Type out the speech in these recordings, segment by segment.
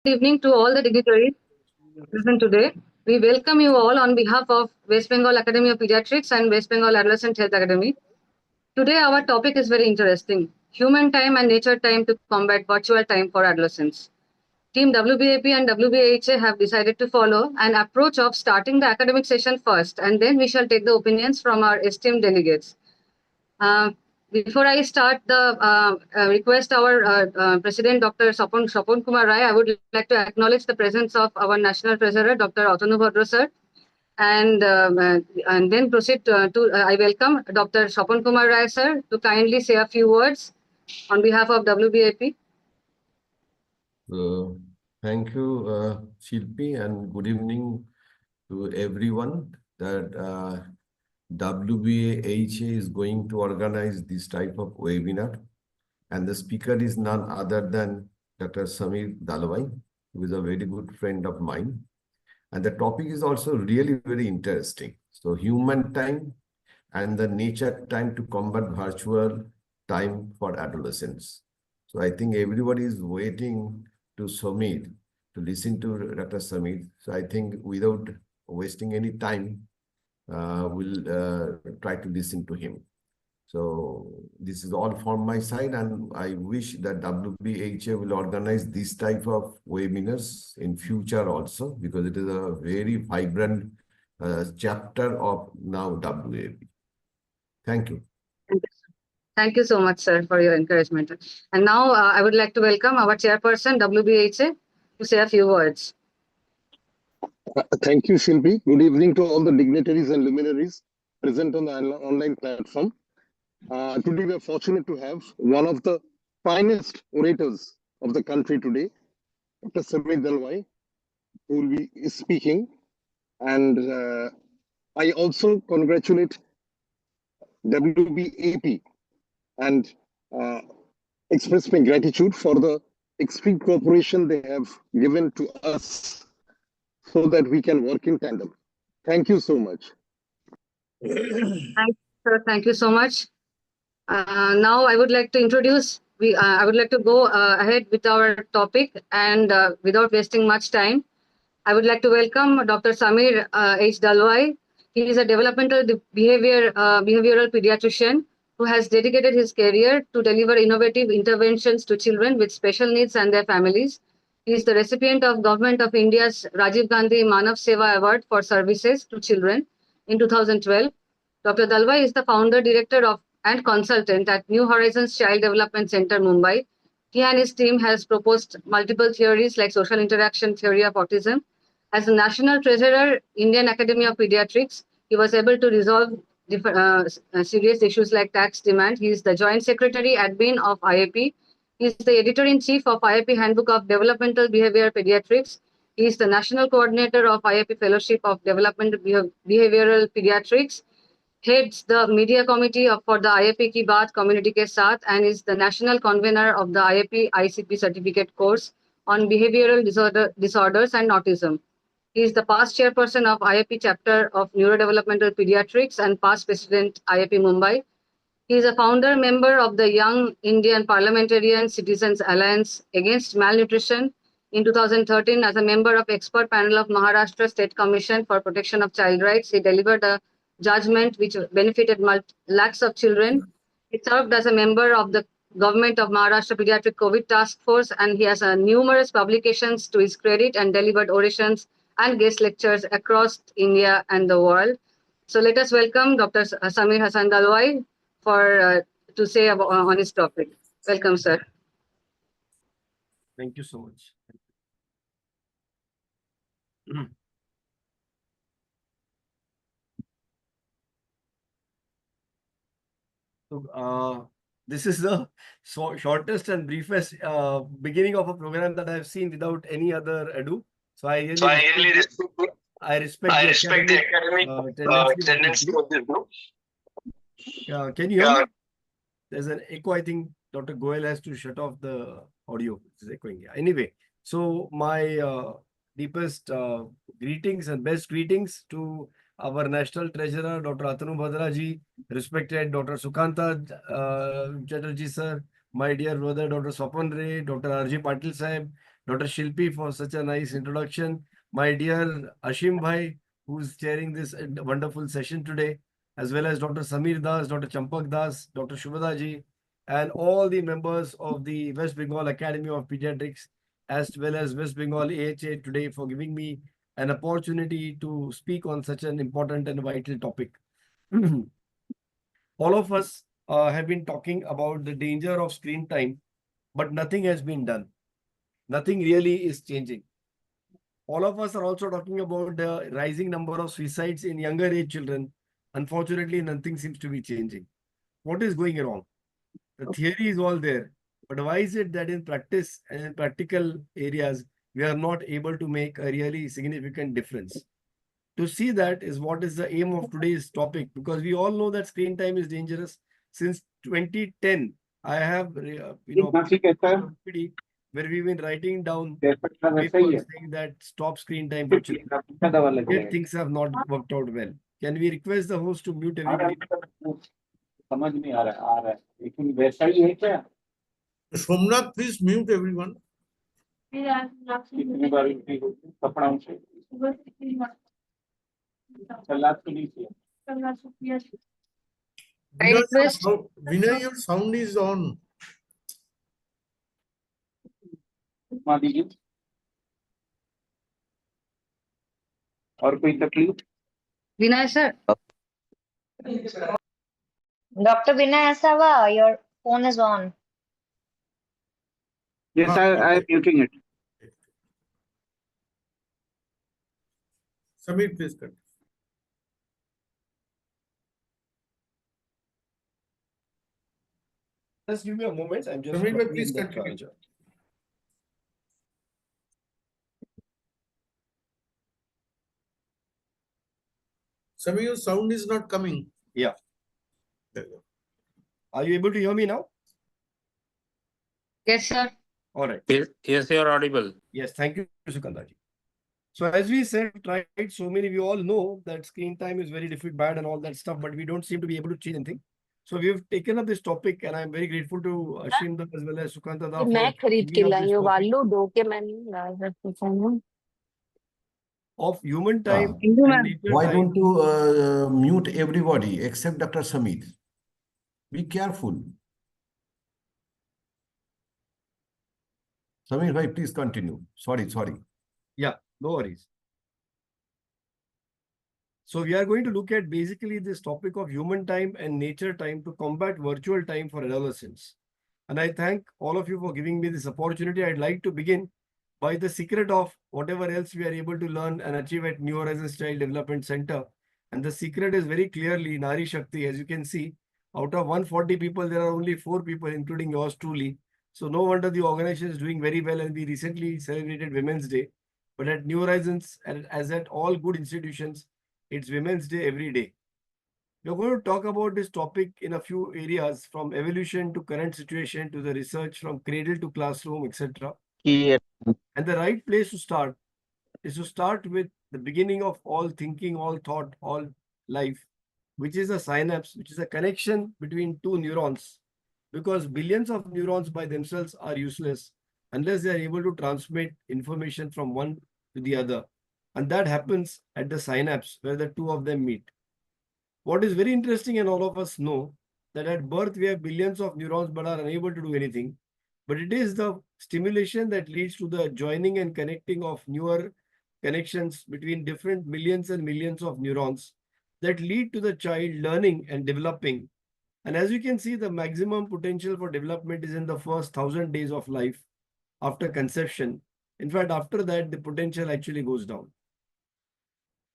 Good evening to all the dignitaries present today. We welcome you all on behalf of West Bengal Academy of Pediatrics and West Bengal Adolescent Health Academy. Today, our topic is very interesting: human time and nature time to combat virtual time for adolescents. Team WBAP and WBHA have decided to follow an approach of starting the academic session first, and then we shall take the opinions from our esteemed delegates. Uh, Before I start the request, our President, Dr. Sapon Kumar Rai, I would like to acknowledge the presence of our National Treasurer, Dr. Atanu Bhadra sir, and then proceed I welcome Dr. Sapon Kumar Rai sir to kindly say a few words on behalf of WBAP. Thank you, Shilpi, and good evening to everyone. That WBAHA is going to organize this type of webinar, and the speaker is none other than Dr. Samir Dalwai, who is a very good friend of mine. And the topic is also really very interesting. So human time and the nature time to combat virtual time for adolescents. So I think everybody is waiting to Samir, to listen to Dr. Samir. So I think without wasting any time, we'll try to listen to him. So this is all from my side, and I wish that WBHA will organize this type of webinars in future also, because it is a very vibrant chapter of now WAP. Thank you. Thank you so much, sir, for your encouragement. And now I would like to welcome our chairperson, WBHA, to say a few words. Thank you, Shilpi. Good evening to all the dignitaries and luminaries present on the online platform. Today, we are fortunate to have one of the finest orators of the country today, Dr. Samir Dalwai, who will be speaking. And I also congratulate WBAP and express my gratitude for the extreme cooperation they have given to us so that we can work in tandem. Thank you so much. Thank you, sir. Thank you so much. Now I would like to introduce, I would like to go ahead with our topic, and without wasting much time, I would like to welcome Dr. Samir H Dalwai. He is a developmental behavioral pediatrician who has dedicated his career to deliver innovative interventions to children with special needs and their families. He is the recipient of Government of India's Rajiv Gandhi Manav Seva Award for services to children in 2012. Dr. Dalwai is the founder, director of and consultant at New Horizons Child Development Center, Mumbai. He and his team has proposed multiple theories like social interaction theory of autism. As a national treasurer, Indian Academy of Pediatrics, he was able to resolve serious issues like tax demand. He is the joint secretary admin of IAP. He is the editor-in-chief of IAP Handbook of Developmental Behavior Pediatrics. He is the national coordinator of IAP Fellowship of Developmental Behavioral Pediatrics, heads the media committee for the IAP Ki Baat Community Ke Saath, and is the national convener of the IAP ICP certificate course on behavioral disorders and autism. He is the past chairperson of IAP chapter of Neurodevelopmental Pediatrics and past president IAP Mumbai. He is a founder member of the Young Indian Parliamentarian Citizens Alliance Against Malnutrition. In 2013, as a member of expert panel of Maharashtra State Commission for Protection of Child Rights, he delivered a judgment which benefited lakhs of children. He served as a member of the Government of Maharashtra Pediatric COVID Task Force, and he has numerous publications to his credit and delivered orations and guest lectures across India and the world. So let us welcome Dr. Samir Hassan Dalwai for to say on his topic. Welcome, sir. Thank you so much. So, this is the shortest and briefest beginning of a program that I have seen without any other ado. So I respect the academic tendency of this group. Can you hear me? There's an echo. I think Dr. Goel has to shut off the audio. It's echoing. Anyway, so my deepest greetings and best greetings to our National Treasurer, Dr. Atanu Bhadra ji, respected Dr. Sukanta Chatterjee sir, my dear brother, Dr. Swapan Ray, Dr. R.J. Patil Sahib, Dr. Shilpi for such a nice introduction, my dear Ashim Bhai, who's chairing this wonderful session today, as well as Dr. Samir Das, Dr. Champak Das, Dr. Shubhada ji, and all the members of the West Bengal Academy of Pediatrics, as well as West Bengal AHA today for giving me an opportunity to speak on such an important and vital topic. All of us have been talking about the danger of screen time, but nothing has been done. Nothing really is changing. All of us are also talking about the rising number of suicides in younger age children. Unfortunately, nothing seems to be changing. What is going wrong? The theory is all there, but why is it that in practice and in practical areas, we are not able to make a really significant difference? To see that is what is the aim of today's topic, because we all know that screen time is dangerous. Since 2010, I have, where we've been writing down papers saying that stop screen time for children. Yet things have not worked out well. Can we request the host to mute everybody? समझ नहीं आ रहा है लेकिन वैसा ही है क्या Somnath please mute everyone कितनी बार उल्टी होती कपड़ा से I request Vinay, your sound is on. और कोई तकलीफ Vinay sir. Dr. Vinay Asava, your phone is on. Yes, I am muting it. Samir, please cut. Just give me a moment. I'm just. Samir, please continue. Samir, your sound is not coming. Yeah. Are you able to hear me now? Yes, sir. All right. Yes, you are audible. Yes, thank you, Sukandaji. So as we said, right, so many, we all know that screen time is very difficult, bad and all that stuff, but we don't seem to be able to change anything. So we have taken up this topic and I'm very grateful to Ashim Da as well as Sukanta Da मैं for खरीद के bringing up lie this हूँ topic वालो दो के मैंने of human time Hindu and ma'am. nature Why time. don't you mute everybody except Dr. Samir? Be careful. Samir bhai, please continue. Sorry. Yeah, no worries. So we are going to look at basically this topic of human time and nature time to combat virtual time for adolescents. And I thank all of you for giving me this opportunity. I'd like to begin by the secret of whatever else we are able to learn and achieve at New Horizons Child Development Center. And the secret is very clearly Nari Shakti. As you can see, out of 140 people, there are only 4 people, including yours truly. So no wonder the organization is doing very well, and we recently celebrated Women's Day. But at New Horizons, and as at all good institutions, it's Women's Day every day. We're going to talk about this topic in a few areas, from evolution to current situation to the research, from cradle to classroom, etc. And the right place to start is to start with the beginning of all thinking, all thought, all life, which is a synapse, which is a connection between two neurons. Because billions of neurons by themselves are useless unless they are able to transmit information from one to the other. And that happens at the synapse where the two of them meet. What is very interesting, and all of us know, that at birth we have billions of neurons but are unable to do anything. But it is the stimulation that leads to the joining and connecting of newer connections between different millions and millions of neurons that lead to the child learning and developing. And as you can see, the maximum potential for development is in the first 1,000 days of life after conception. In fact, after that, the potential actually goes down.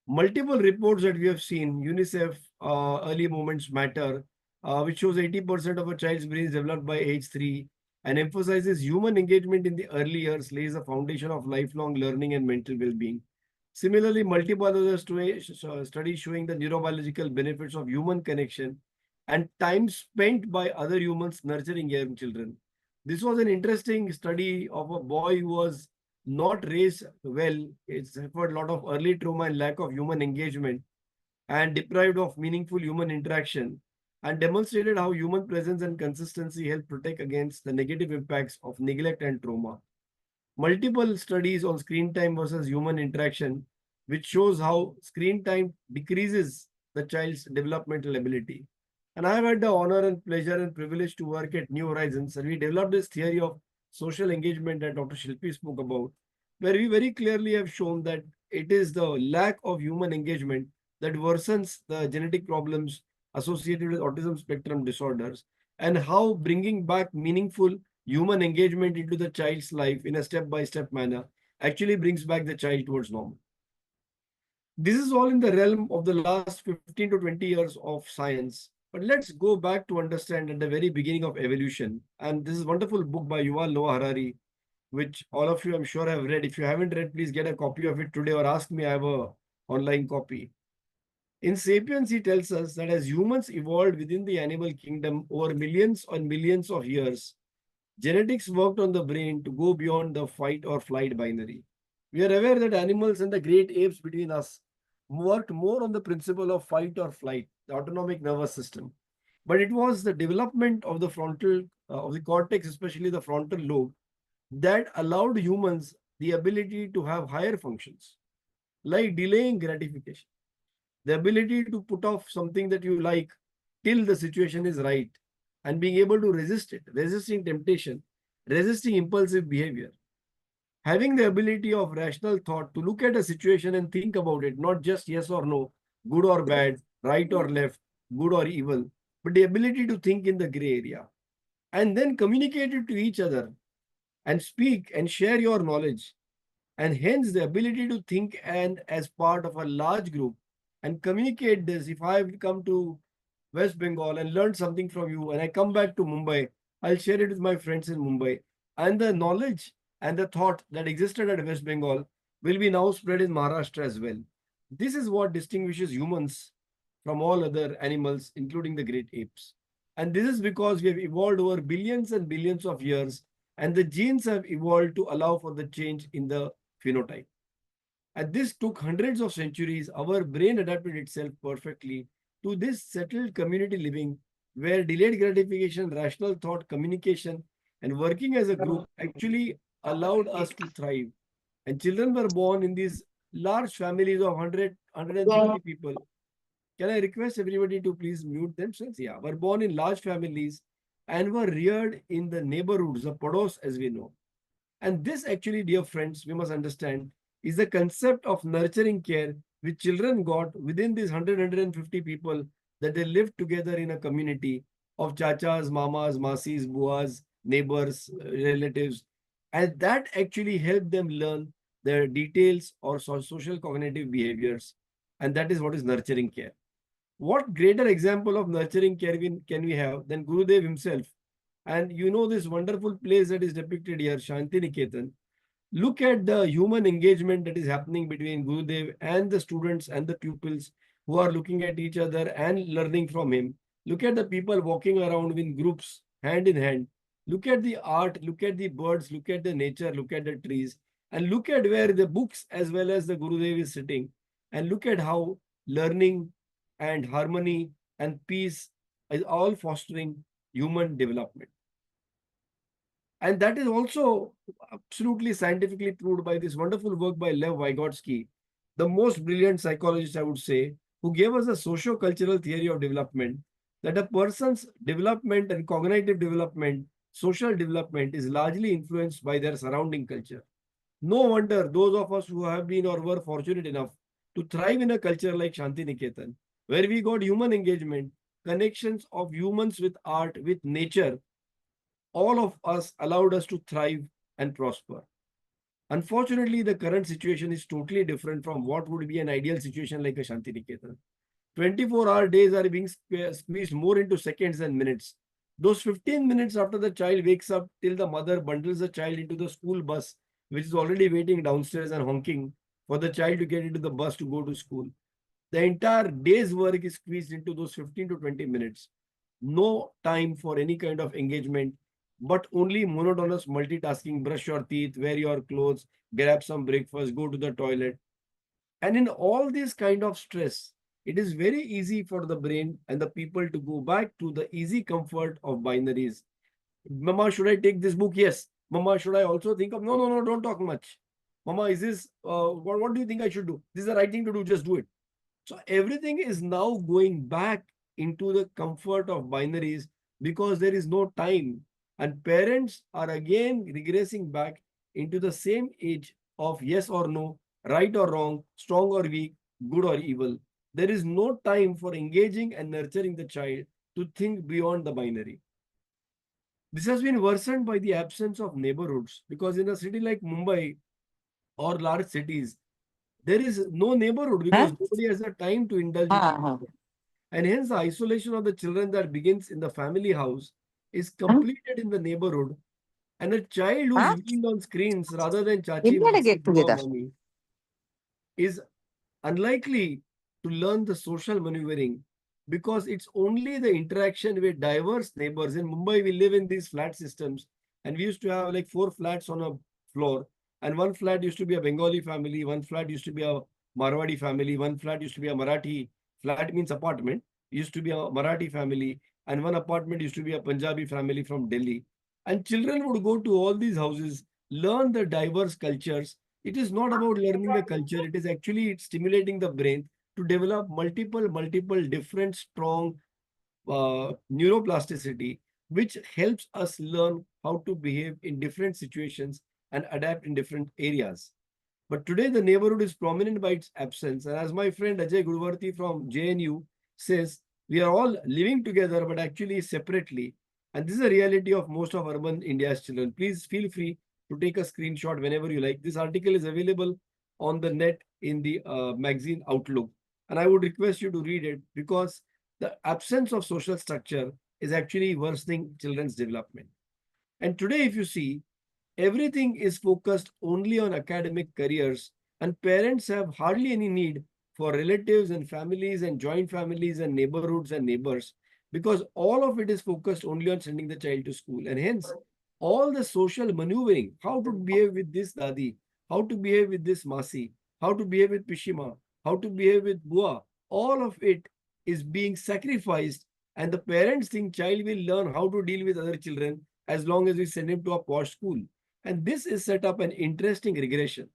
Multiple reports that we have seen, UNICEF, Early Moments Matter, which shows 80% of a child's brain is developed by age 3 and emphasizes human engagement in the early years, lays a foundation of lifelong learning and mental well-being. Similarly, multiple other studies showing the neurobiological benefits of human connection and time spent by other humans nurturing young children. This was an interesting study of a boy who was not raised well. It's suffered a lot of early trauma and lack of human engagement and deprived of meaningful human interaction, and demonstrated how human presence and consistency help protect against the negative impacts of neglect and trauma. multiple studies on screen time versus human interaction, which shows how screen time decreases the child's developmental ability. And I have had the honor and pleasure and privilege to work at New Horizons, and we developed this theory of social engagement that Dr. Shilpi spoke about, where we very clearly have shown that it is the lack of human engagement that worsens the genetic problems associated with autism spectrum disorders, and how bringing back meaningful human engagement into the child's life in a step-by-step manner actually brings back the child towards normal. This is all in the realm of the last 15 to 20 years of science. But let's go back to understand at the very beginning of evolution. And this is a wonderful book by Yuval Noah Harari, which all of you I'm sure have read. If you haven't read, please get a copy of it today or ask me. I have a online copy. In Sapiens, he tells us that as humans evolved within the animal kingdom over millions and millions of years, genetics worked on the brain to go beyond the fight or flight binary. We are aware that animals and the great apes between us worked more on the principle of fight or flight, the autonomic nervous system. But it was the development of the of the cortex, especially the frontal lobe, that allowed humans the ability to have higher functions, like delaying gratification, the ability to put off something that you like till the situation is right, and being able to resist it, resisting temptation, resisting impulsive behavior, having the ability of rational thought to look at a situation and think about it, not just yes or no, good or bad, right or left, good or evil, but the ability to think in the gray area and then communicate it to each other and speak and share your knowledge, and hence the ability to think and as part of a large group and communicate this. If I have come to West Bengal and learned something from you and I come back to Mumbai, I'll share it with my friends in Mumbai. And the knowledge and the thought that existed at West Bengal will be now spread in Maharashtra as well. This is what distinguishes humans from all other animals, including the great apes. And this is because we have evolved over billions and billions of years, and the genes have evolved to allow for the change in the phenotype. And this took hundreds of centuries. Our brain adapted itself perfectly to this settled community living where delayed gratification, rational thought, communication, and working as a group actually allowed us to thrive. And children were born in these large families of 100, 150 people. Can I request everybody to please mute themselves? Yeah, were born in large families and were reared in the neighborhoods, the pados as we know. And this actually, dear friends, we must understand, is the concept of nurturing care which children got within these 100, 150 people, that they lived together in a community of chachas, mamas, masis, buas, neighbors, relatives. And that actually helped them learn their details or social cognitive behaviors. And that is what is nurturing care. What greater example of nurturing care can we have than Gurudev himself? And you know this wonderful place that is depicted here, Shanti Niketan. Look at the human engagement that is happening between Gurudev and the students and the pupils who are looking at each other and learning from him. Look at the people walking around in groups, hand in hand. Look at the art, look at the birds, look at the nature, look at the trees, and look at where the books as well as the Gurudev is sitting. And look at how learning and harmony and peace is all fostering human development. And that is also absolutely scientifically proved by this wonderful work by Lev Vygotsky, the most brilliant psychologist, I would say, who gave us a socio-cultural theory of development, that a person's development and cognitive development, social development is largely influenced by their surrounding culture. No wonder those of us who have been or were fortunate enough to thrive in a culture like Shanti Niketan, where we got human engagement, connections of humans with art, with nature, all of us allowed us to thrive and prosper. Unfortunately, the current situation is totally different from what would be an ideal situation like a Shanti Niketan. 24-hour days are being squeezed more into seconds and minutes. Those 15 minutes after the child wakes up till the mother bundles the child into the school bus, which is already waiting downstairs and honking for the child to get into the bus to go to school. The entire day's work is squeezed into those 15 to 20 minutes. No time for any kind of engagement, but only monotonous multitasking: brush your teeth, wear your clothes, grab some breakfast, go to the toilet. And in all this kind of stress, it is very easy for the brain and the people to go back to the easy comfort of binaries. Mama, should I take this book? Yes. Mama, should I also think of, no, no, no, don't talk much. Mama, is this, what do you think I should do? This is the right thing to do, just do it. So everything is now going back into the comfort of binaries because there is no time. And parents are again regressing back into the same age of yes or no, right or wrong, strong or weak, good or evil. There is no time for engaging and nurturing the child to think beyond the binary. This has been worsened by the absence of neighborhoods because in a city like Mumbai or large cities, there is no neighborhood because nobody has the time to indulge in it. And hence the isolation of the children that begins in the family house is completed in the neighborhood. And a child who's viewing on screens rather than chachi, masi, bua, mami is unlikely to learn the social maneuvering because it's only the interaction with diverse neighbors. In Mumbai, we live in these flat systems, and we used to have like 4 flats on a floor, and one flat used to be a Bengali family, one flat used to be a Marwadi family, one flat used to be a Marathi. Flat means apartment, used to be a Marathi family, and one apartment used to be a Punjabi family from Delhi. And children would go to all these houses, learn the diverse cultures. It is not about learning the culture. It is actually stimulating the brain to develop multiple different strong neuroplasticity, which helps us learn how to behave in different situations and adapt in different areas. But today the neighborhood is prominent by its absence. And as my friend Ajay Gurvarti from JNU says, we are all living together, but actually separately. And this is a reality of most of urban India's children. Please feel free to take a screenshot whenever you like. This article is available on the net in the magazine Outlook. And I would request you to read it because the absence of social structure is actually worsening children's development. And today, if you see, everything is focused only on academic careers, and parents have hardly any need for relatives and families and joint families and neighborhoods and neighbors because all of it is focused only on sending the child to school. And hence, all the social maneuvering, how to behave with this dadi, how to behave with this masi, how to behave with pishima, how to behave with bua, all of it is being sacrificed. And the parents think child will learn how to deal with other children as long as we send him to a posh school. And this is set up an interesting regression.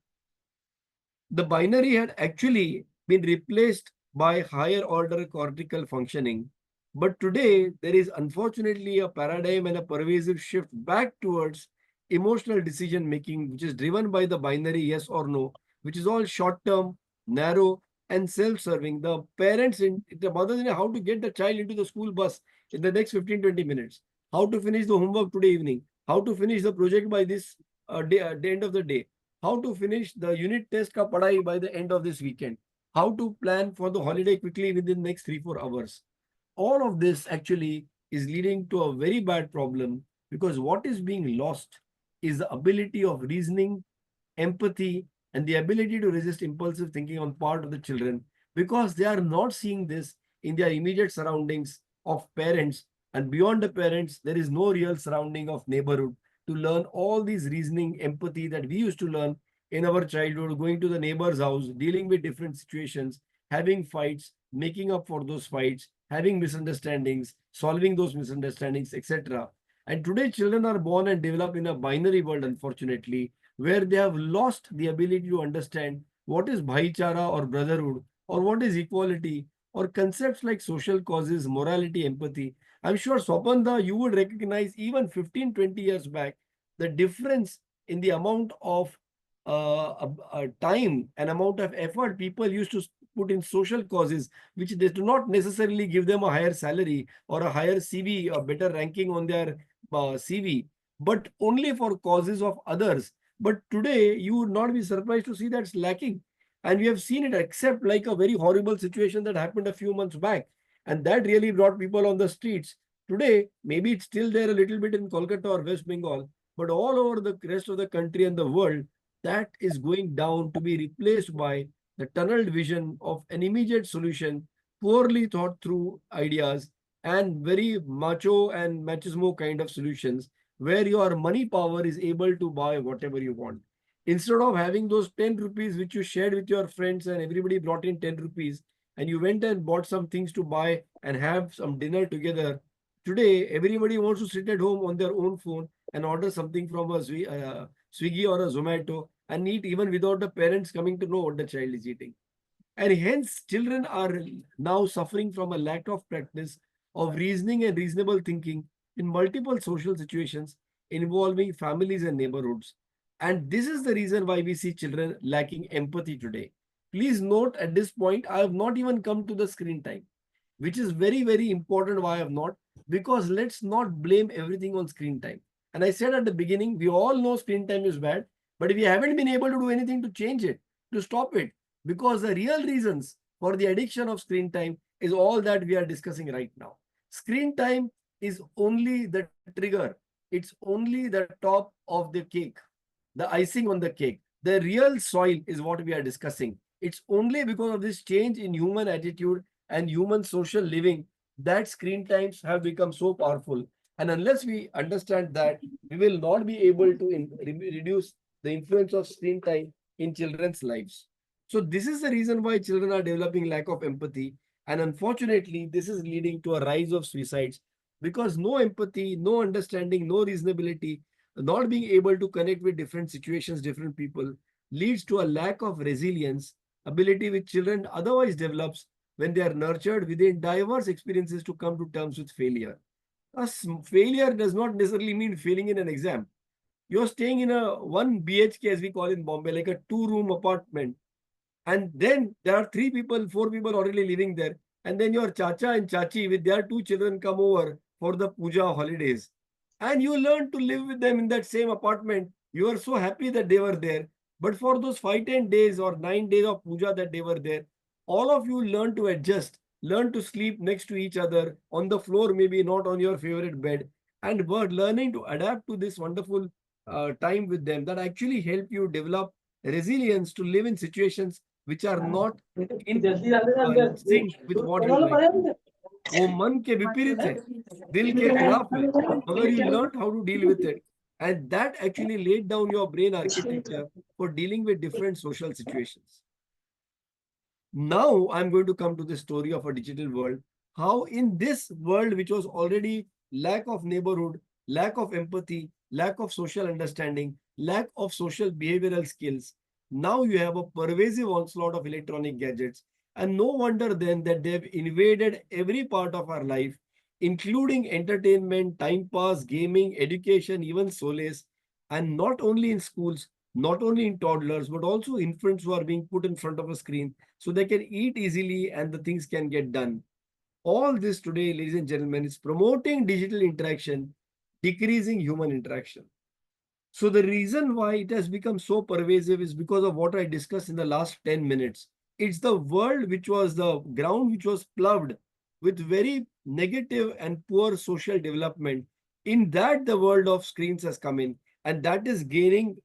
The binary had actually been replaced by higher order cortical functioning. But today, there is unfortunately a paradigm and a pervasive shift back towards emotional decision making, which is driven by the binary yes or no, which is all short term, narrow, and self serving. The parents, the mothers, how to get the child into the school bus in the next 15-20 minutes, how to finish the homework today evening, how to finish the project by this the end of the day, how to finish the unit test ka padai by the end of this weekend, how to plan for the holiday quickly within the next 3-4 hours. All of this actually is leading to a very bad problem because what is being lost is the ability of reasoning, empathy, and the ability to resist impulsive thinking on part of the children because they are not seeing this in their immediate surroundings of parents. And beyond the parents, there is no real surrounding of neighborhood to learn all these reasoning, empathy that we used to learn in our childhood, going to the neighbor's house, dealing with different situations, having fights, making up for those fights, having misunderstandings, solving those misunderstandings, etc. And today, children are born and develop in a binary world, unfortunately, where they have lost the ability to understand what is bhaichara or brotherhood, or what is equality, or concepts like social causes, morality, empathy. I'm sure, Swapanda, you would recognize even 15-20 years back the difference in the amount of time and amount of effort people used to put in social causes, which they do not necessarily give them a higher salary or a higher CV, a better ranking on their CV, but only for causes of others. But today, you would not be surprised to see that's lacking. And we have seen it, except like a very horrible situation that happened a few months back. And that really brought people on the streets. Today, maybe it's still there a little bit in Kolkata or West Bengal, but all over the rest of the country and the world, that is going down to be replaced by the tunneled vision of an immediate solution, poorly thought through ideas, and very macho and machismo kind of solutions where your money power is able to buy whatever you want. Instead of having those 10 rupees which you shared with your friends and everybody brought in 10 rupees and you went and bought some things to buy and have some dinner together, today everybody wants to sit at home on their own phone and order something from a Swiggy or a Zomato and eat even without the parents coming to know what the child is eating. And hence, children are now suffering from a lack of practice of reasoning and reasonable thinking in multiple social situations involving families and neighborhoods. And this is the reason why we see children lacking empathy today. Please note at this point, I have not even come to the screen time, which is very, very important. Why I have not? Because let's not blame everything on screen time. And I said at the beginning, we all know screen time is bad, but we haven't been able to do anything to change it, to stop it, because the real reasons for the addiction of screen time is all that we are discussing right now. Screen time is only the trigger. It's only the top of the cake, the icing on the cake. The real soil is what we are discussing. It's only because of this change in human attitude and human social living that screen times have become so powerful. And unless we understand that, we will not be able to reduce the influence of screen time in children's lives. So this is the reason why children are developing lack of empathy. And unfortunately, this is leading to a rise of suicides because no empathy, no understanding, no reasonability, not being able to connect with different situations, different people, leads to a lack of resilience, ability which children otherwise develops when they are nurtured within diverse experiences to come to terms with failure. Failure does not necessarily mean failing in an exam. You're staying in a 1 BHK, as we call in Bombay, like a 2-room apartment. And then there are 3 people, 4 people already living there. And then your chacha and chachi with their 2 children come over for the puja holidays. And you learn to live with them in that same apartment. You are so happy that they were there. But for those 5-10 days or 9 days of puja that they were there, all of you learn to adjust, learn to sleep next to each other on the floor, maybe not on your favorite bed, and were learning to adapt to this wonderful time with them that actually help you develop resilience to live in situations which are not in sync with what you like to do. वो मन के विपरीत है, दिल के खिलाफ है, मगर you learned how to deal with it. And that actually laid down your brain architecture for dealing with different social situations. Now I'm going to come to the story of a digital world. How in this world, which was already lack of neighborhood, lack of empathy, lack of social understanding, lack of social behavioral skills, now you have a pervasive onslaught of electronic gadgets. And no wonder then that they've invaded every part of our life, including entertainment, time pass, gaming, education, even solace. And not only in schools, not only in toddlers, but also infants who are being put in front of a screen so they can eat easily and the things can get done. All this today, ladies and gentlemen, is promoting digital interaction, decreasing human interaction. So the reason why it has become so pervasive is because of what I discussed in the last 10 minutes. It's the world which was the ground which was ploughed with very negative and poor social development. In that, the world of screens has come in, and that is gaining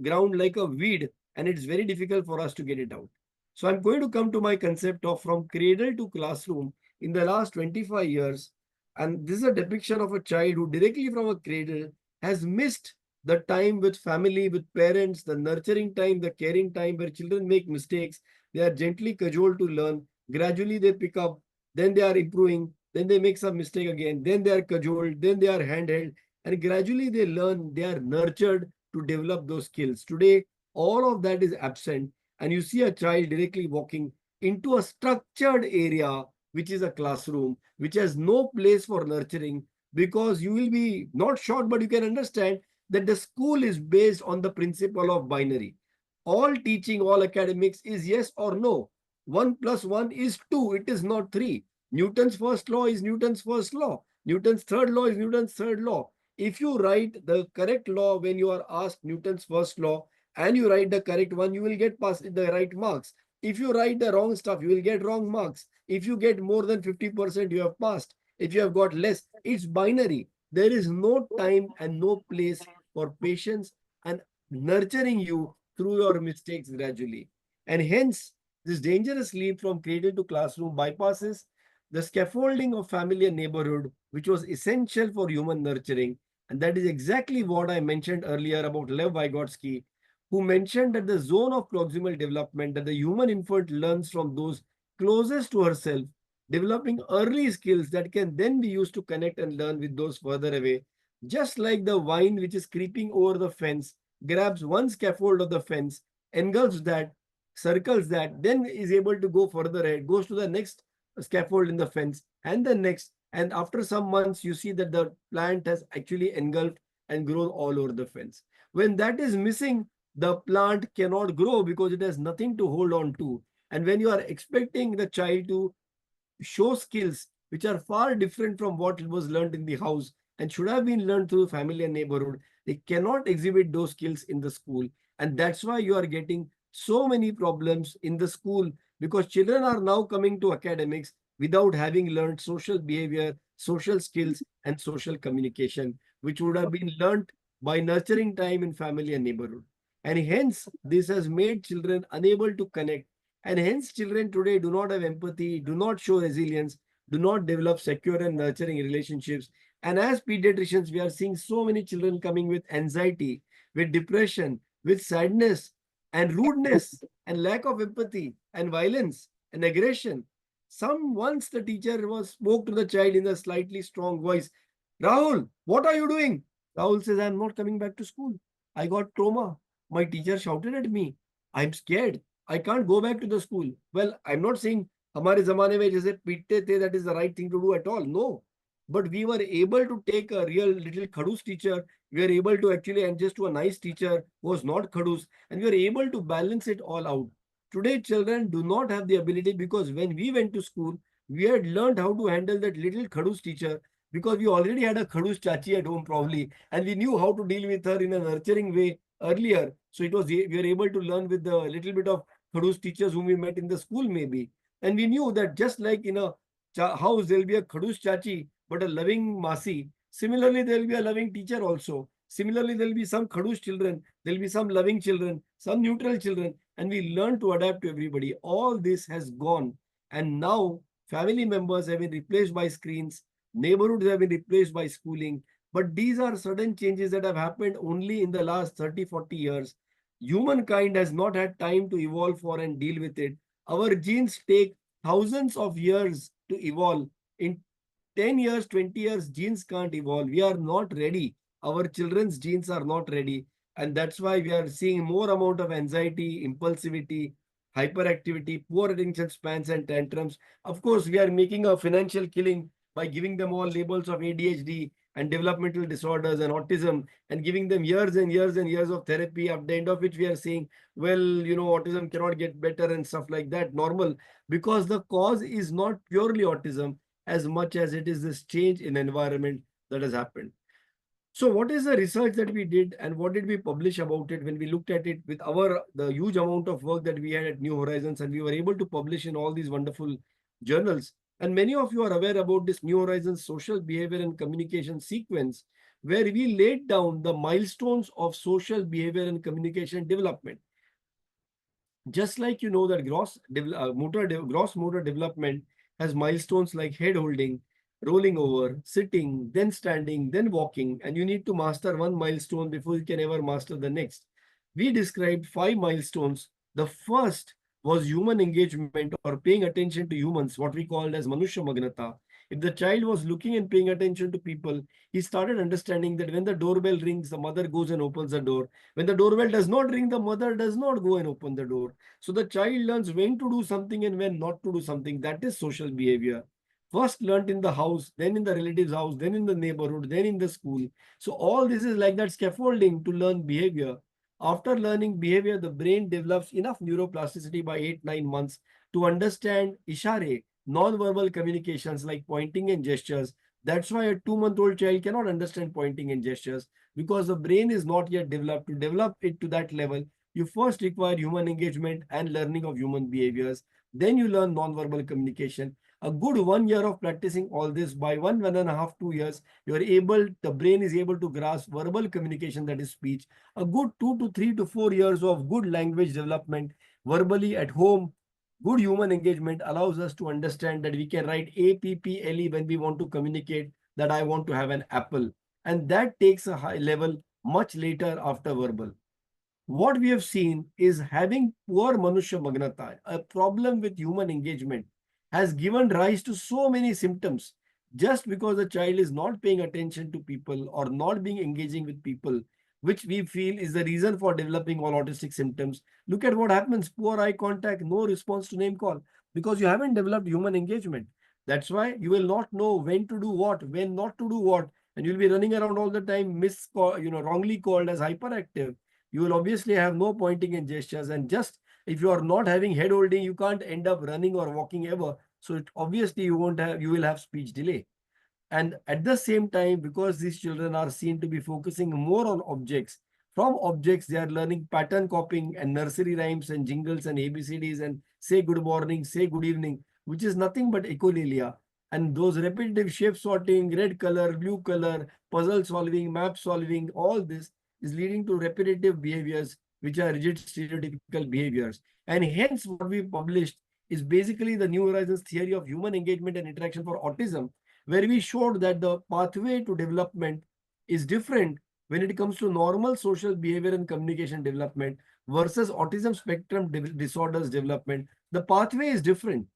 ground like a weed, and it's very difficult for us to get it out. So I'm going to come to my concept of from cradle to classroom in the last 25 years. And this is a depiction of a child who directly from a cradle has missed the time with family, with parents, the nurturing time, the caring time where children make mistakes. They are gently cajoled to learn. Gradually they pick up, then they are improving, then they make some mistake again, then they are cajoled, then they are handheld, and gradually they learn, they are nurtured to develop those skills. Today, all of that is absent, and you see a child directly walking into a structured area, which is a classroom, which has no place for nurturing, because you will be not shocked, but you can understand that the school is based on the principle of binary. All teaching, all academics is yes or no. 1 plus 1 is 2, it is not 3. Newton's first law is Newton's first law. Newton's third law is Newton's third law. If you write the correct law when you are asked Newton's first law and you write the correct one, you will get passed the right marks. If you write the wrong stuff, you will get wrong marks. If you get more than 50%, you have passed. If you have got less, it's binary. There is no time and no place for patience and nurturing you through your mistakes gradually. And hence, this dangerous leap from cradle to classroom bypasses the scaffolding of family and neighborhood, which was essential for human nurturing. And that is exactly what I mentioned earlier about Lev Vygotsky, who mentioned that the zone of proximal development that the human infant learns from those closest to herself, developing early skills that can then be used to connect and learn with those further away. Just like the vine which is creeping over the fence, grabs one scaffold of the fence, engulfs that, circles that, then is able to go further ahead, goes to the next scaffold in the fence and the next. And after some months, you see that the plant has actually engulfed and grown all over the fence. When that is missing, the plant cannot grow because it has nothing to hold on to. And when you are expecting the child to show skills which are far different from what it was learned in the house and should have been learned through family and neighborhood, they cannot exhibit those skills in the school. And that's why you are getting so many problems in the school, because children are now coming to academics without having learned social behavior, social skills, and social communication, which would have been learned by nurturing time in family and neighborhood. And hence, this has made children unable to connect. And hence, children today do not have empathy, do not show resilience, do not develop secure and nurturing relationships. And as pediatricians, we are seeing so many children coming with anxiety, with depression, with sadness, and rudeness, and lack of empathy, and violence, and aggression. Once the teacher spoke to the child in a slightly strong voice, Rahul, what are you doing? Rahul says, I'm not coming back to school. I got trauma. My teacher shouted at me. I'm scared. I can't go back to the school. Well, I'm not saying हमारे जमाने में जैसे पीटते थे, that is the right thing to do at all. No. But we were able to take a real little khadus teacher. We were able to actually adjust to a nice teacher who was not khadus, and we were able to balance it all out. Today, children do not have the ability, because when we went to school, we had learned how to handle that little khadus teacher, because we already had a khadus chachi at home probably, and we knew how to deal with her in a nurturing way earlier. So we were able to learn with the little bit of khadus teachers whom we met in the school maybe. And we knew that just like in a house, there will be a khadus chachi, but a loving masi. Similarly, there will be a loving teacher also. Similarly, there will be some khadus children, there will be some loving children, some neutral children, and we learn to adapt to everybody. All this has gone. And now family members have been replaced by screens, neighborhoods have been replaced by schooling. But these are sudden changes that have happened only in the last 30, 40 years. Humankind has not had time to evolve for and deal with it. Our genes take thousands of years to evolve. In 10 years, 20 years, genes can't evolve. We are not ready. Our children's genes are not ready. And that's why we are seeing more amount of anxiety, impulsivity, hyperactivity, poor attention spans and tantrums. Of course, we are making a financial killing by giving them all labels of ADHD and developmental disorders and autism, and giving them years and years and years of therapy, at the end of which we are saying, well, autism cannot get better and stuff like that, normal, because the cause is not purely autism as much as it is this change in environment that has happened. So what is the research that we did, and what did we publish about it when we looked at it with the huge amount of work that we had at New Horizons, and we were able to publish in all these wonderful journals. And many of you are aware about this New Horizons social behavior and communication sequence, where we laid down the milestones of social behavior and communication development. Just like that gross motor development has milestones like head holding, rolling over, sitting, then standing, then walking, and you need to master one milestone before you can ever master the next. We described 5 milestones. The first was human engagement, or paying attention to humans, what we called as Manushya Magnata. If the child was looking and paying attention to people, he started understanding that when the doorbell rings, the mother goes and opens the door. When the doorbell does not ring, the mother does not go and open the door. So the child learns when to do something and when not to do something. That is social behavior. First learned in the house, then in the relative's house, then in the neighborhood, then in the school. So all this is like that scaffolding to learn behavior. After learning behavior, the brain develops enough neuroplasticity by 8-9 months to understand ishare, non-verbal communications like pointing and gestures. That's why a 2-month-old child cannot understand pointing and gestures, because the brain is not yet developed. To develop it to that level, you first require human engagement and learning of human behaviors. Then you learn non-verbal communication. A good 1 year of practicing all this, by 1.5, 2 years, the brain is able to grasp verbal communication, that is speech. A good 2 to 3 to 4 years of good language development verbally at home. Good human engagement allows us to understand that we can write APPLE when we want to communicate that I want to have an apple. And that takes a high level much later after verbal. What we have seen is having poor Manushya Magnata, a problem with human engagement, has given rise to so many symptoms. just because the child is not paying attention to people or not being engaging with people, which we feel is the reason for developing all autistic symptoms. Look at what happens: poor eye contact, no response to name call, because you haven't developed human engagement. That's why you will not know when to do what, when not to do what, and you'll be running around all the time, wrongly called as hyperactive. You will obviously have no pointing and gestures, and just if you are not having head holding, you can't end up running or walking ever. So obviously you will have speech delay. And at the same time, because these children are seen to be focusing more on objects, from objects they are learning pattern copying and nursery rhymes and jingles and ABCDs and say good morning, say good evening, which is nothing but echolalia. And those repetitive shape sorting, red color, blue color, puzzle solving, map solving, all this is leading to repetitive behaviors, which are rigid stereotypical behaviors. And hence what we published is basically the New Horizons theory of human engagement and interaction for autism, where we showed that the pathway to development is different when it comes to normal social behavior and communication development versus autism spectrum disorders development. The pathway is different.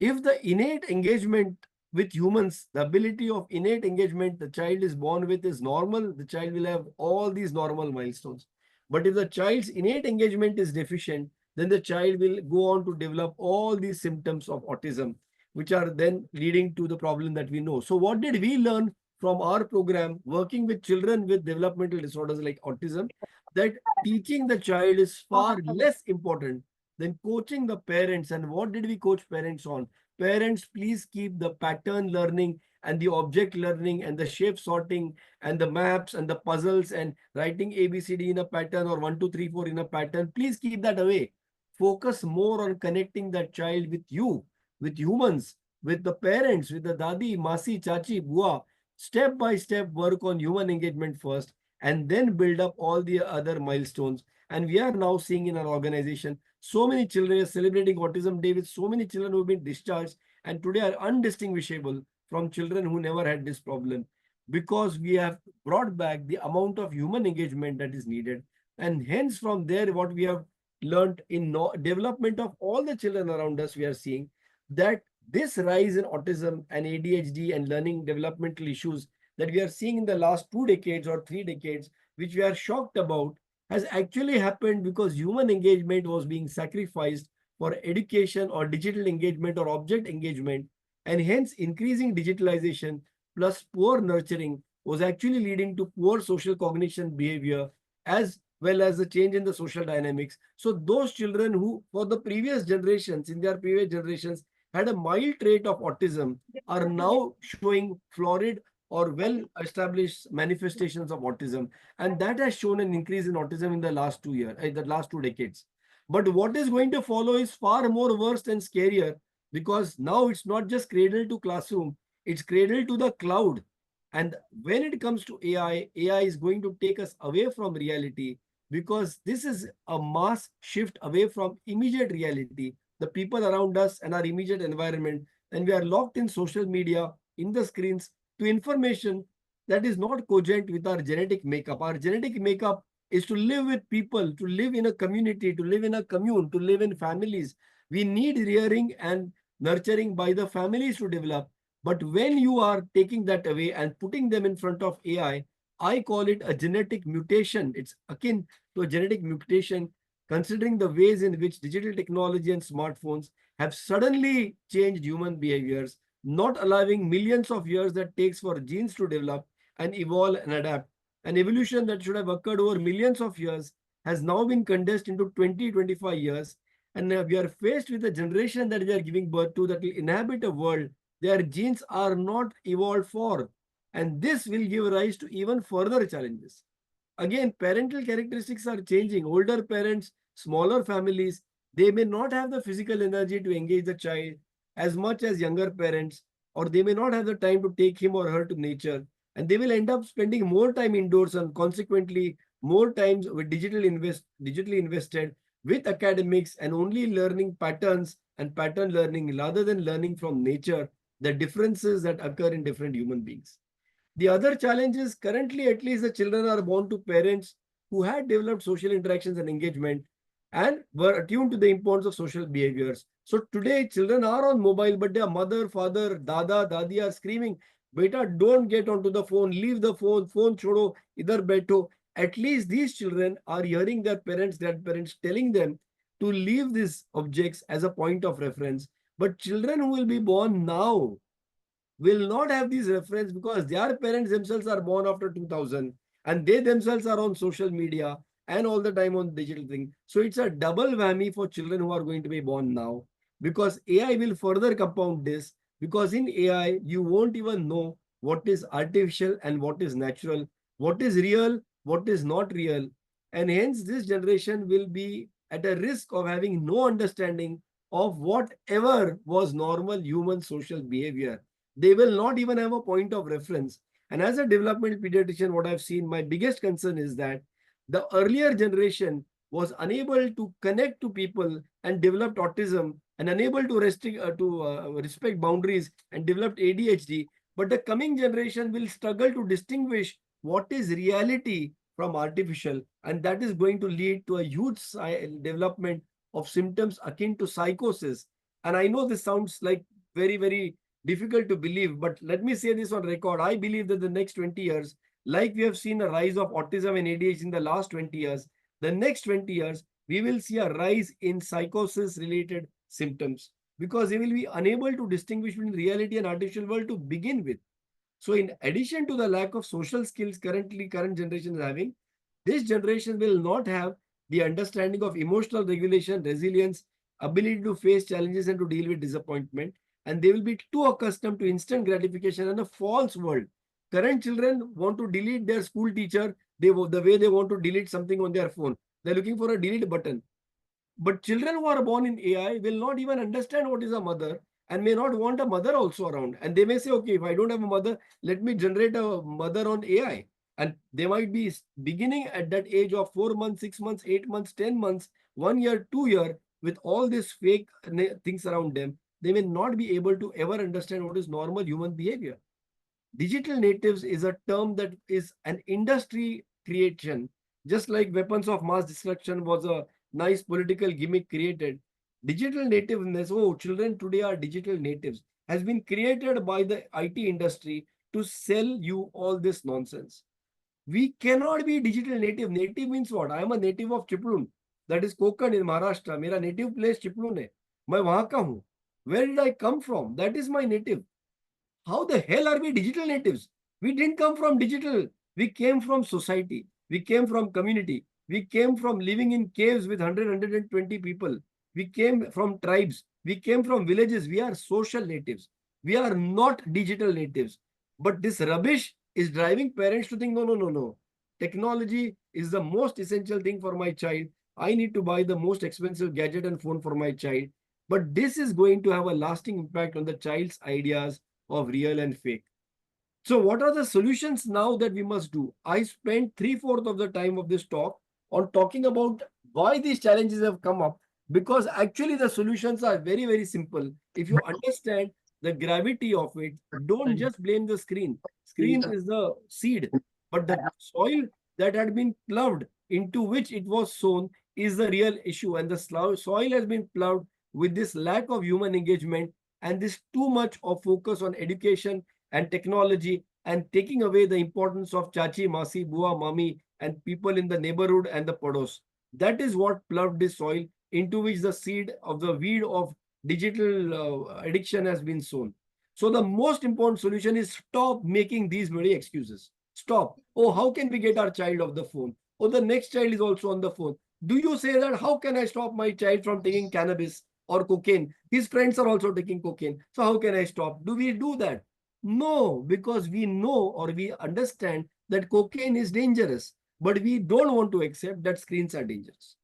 If the innate engagement with humans, the ability of innate engagement the child is born with is normal, the child will have all these normal milestones. But if the child's innate engagement is deficient, then the child will go on to develop all these symptoms of autism, which are then leading to the problem that we know. So what did we learn from our program working with children with developmental disorders like autism? That teaching the child is far less important than coaching the parents. And what did we coach parents on? Parents, please keep the pattern learning and the object learning and the shape sorting and the maps and the puzzles and writing ABCD in a pattern or 1, 2, 3, 4 in a pattern. Please keep that away. Focus more on connecting that child with you, with humans, with the parents, with the dadi, masi, chachi, bua. Step by step work on human engagement first and then build up all the other milestones. And we are now seeing in our organization so many children are celebrating Autism Day with so many children who have been discharged and today are undistinguishable from children who never had this problem, because we have brought back the amount of human engagement that is needed. And hence from there, what we have learned in development of all the children around us, we are seeing that this rise in autism and ADHD and learning developmental issues that we are seeing in the last 2 decades or 3 decades, which we are shocked about, has actually happened because human engagement was being sacrificed for education or digital engagement or object engagement, and hence increasing digitalization plus poor nurturing was actually leading to poor social cognition behavior as well as a change in the social dynamics. So those children who for the previous generations, in their previous generations, had a mild trait of autism are now showing florid or well-established manifestations of autism. And that has shown an increase in autism in the last 2 years, the last 2 decades. But what is going to follow is far more worse and scarier, because now it's not just cradle to classroom, it's cradle to the cloud. And when it comes to AI is going to take us away from reality, because this is a mass shift away from immediate reality, the people around us and our immediate environment, and we are locked in social media, in the screens, to information that is not cogent with our genetic makeup. Our genetic makeup is to live with people, to live in a community, to live in a commune, to live in families. We need rearing and nurturing by the families to develop. But when you are taking that away and putting them in front of AI, I call it a genetic mutation. It's akin to a genetic mutation, considering the ways in which digital technology and smartphones have suddenly changed human behaviors, not allowing millions of years that takes for genes to develop and evolve and adapt. An evolution that should have occurred over millions of years has now been condensed into 20-25 years. And we are faced with a generation that we are giving birth to that will inhabit a world their genes are not evolved for. And this will give rise to even further challenges. Again, parental characteristics are changing. Older parents, smaller families, they may not have the physical energy to engage the child as much as younger parents, or they may not have the time to take him or her to nature. And they will end up spending more time indoors and consequently more times with digitally invested with academics and only learning patterns and pattern learning rather than learning from nature the differences that occur in different human beings. The other challenge is currently, at least, the children are born to parents who had developed social interactions and engagement, and were attuned to the importance of social behaviors. So today children are on mobile, but their mother, father, dada, dadi are screaming, beta, don't get onto the phone, leave the phone chodo, idhar beto. At least these children are hearing their parents, grandparents telling them to leave these objects as a point of reference. But children who will be born now will not have these reference because their parents themselves are born after 2000 and they themselves are on social media and all the time on digital thing. So it's a double whammy for children who are going to be born now, because AI will further compound this, because in AI you won't even know what is artificial and what is natural, what is real, what is not real. And hence this generation will be at a risk of having no understanding of whatever was normal human social behavior. They will not even have a point of reference. And as a developmental pediatrician, what I've seen, my biggest concern is that the earlier generation was unable to connect to people and developed autism and unable to respect boundaries and developed ADHD. But the coming generation will struggle to distinguish what is reality from artificial, and that is going to lead to a huge development of symptoms akin to psychosis. And I know this sounds like very difficult to believe, but let me say this on record. I believe that the next 20 years, like we have seen a rise of autism and ADHD in the last 20 years, the next 20 years, we will see a rise in psychosis related symptoms, because they will be unable to distinguish between reality and artificial world to begin with. So in addition to the lack of social skills current generation is having, this generation will not have the understanding of emotional regulation, resilience, ability to face challenges and to deal with disappointment. And they will be too accustomed to instant gratification and a false world. Current children want to delete their school teacher the way they want to delete something on their phone. They're looking for a delete button. But children who are born in AI will not even understand what is a mother and may not want a mother also around. And they may say, okay, if I don't have a mother, let me generate a mother on AI. And they might be beginning at that age of 4 months, 6 months, 8 months, 10 months, 1 year, 2 year, with all these fake things around them. They may not be able to ever understand what is normal human behavior. Digital natives is a term that is an industry creation, just like weapons of mass destruction was a nice political gimmick created. Digital nativeness, oh, children today are digital natives, has been created by the IT industry to sell you all this nonsense. We cannot be digital native. Native means what? I am a native of Chiplun, that is Konkan in Maharashtra. Mera native place Chiplun hai. Main wahan ka hu. Where did I come from? That is my native. How the hell are we digital natives? We didn't come from digital. We came from society. We came from community. We came from living in caves with 100, 120 people. We came from tribes. We came from villages. We are social natives. We are not digital natives. But this rubbish is driving parents to think, no. Technology is the most essential thing for my child. I need to buy the most expensive gadget and phone for my child. But this is going to have a lasting impact on the child's ideas of real and fake. So what are the solutions now that we must do? I spent 3/4 of the time of this talk on talking about why these challenges have come up, because actually the solutions are very simple. If you understand the gravity of it, don't just blame the screen. Screen is the seed, but the soil that had been plowed into which it was sown is the real issue. And the soil has been plowed with this lack of human engagement and this too much of focus on education and technology, and taking away the importance of chachi, masi, bua, mami, and people in the neighborhood and the pados. That is what plowed this soil into which the seed of the weed of digital addiction has been sown. So the most important solution is stop making these very excuses. Stop. Oh, how can we get our child off the phone? Oh, the next child is also on the phone. Do you say that, how can I stop my child from taking cannabis or cocaine? His friends are also taking cocaine. So how can I stop? Do we do that? No, because we know or we understand that cocaine is dangerous, but we don't want to accept that screens are dangerous.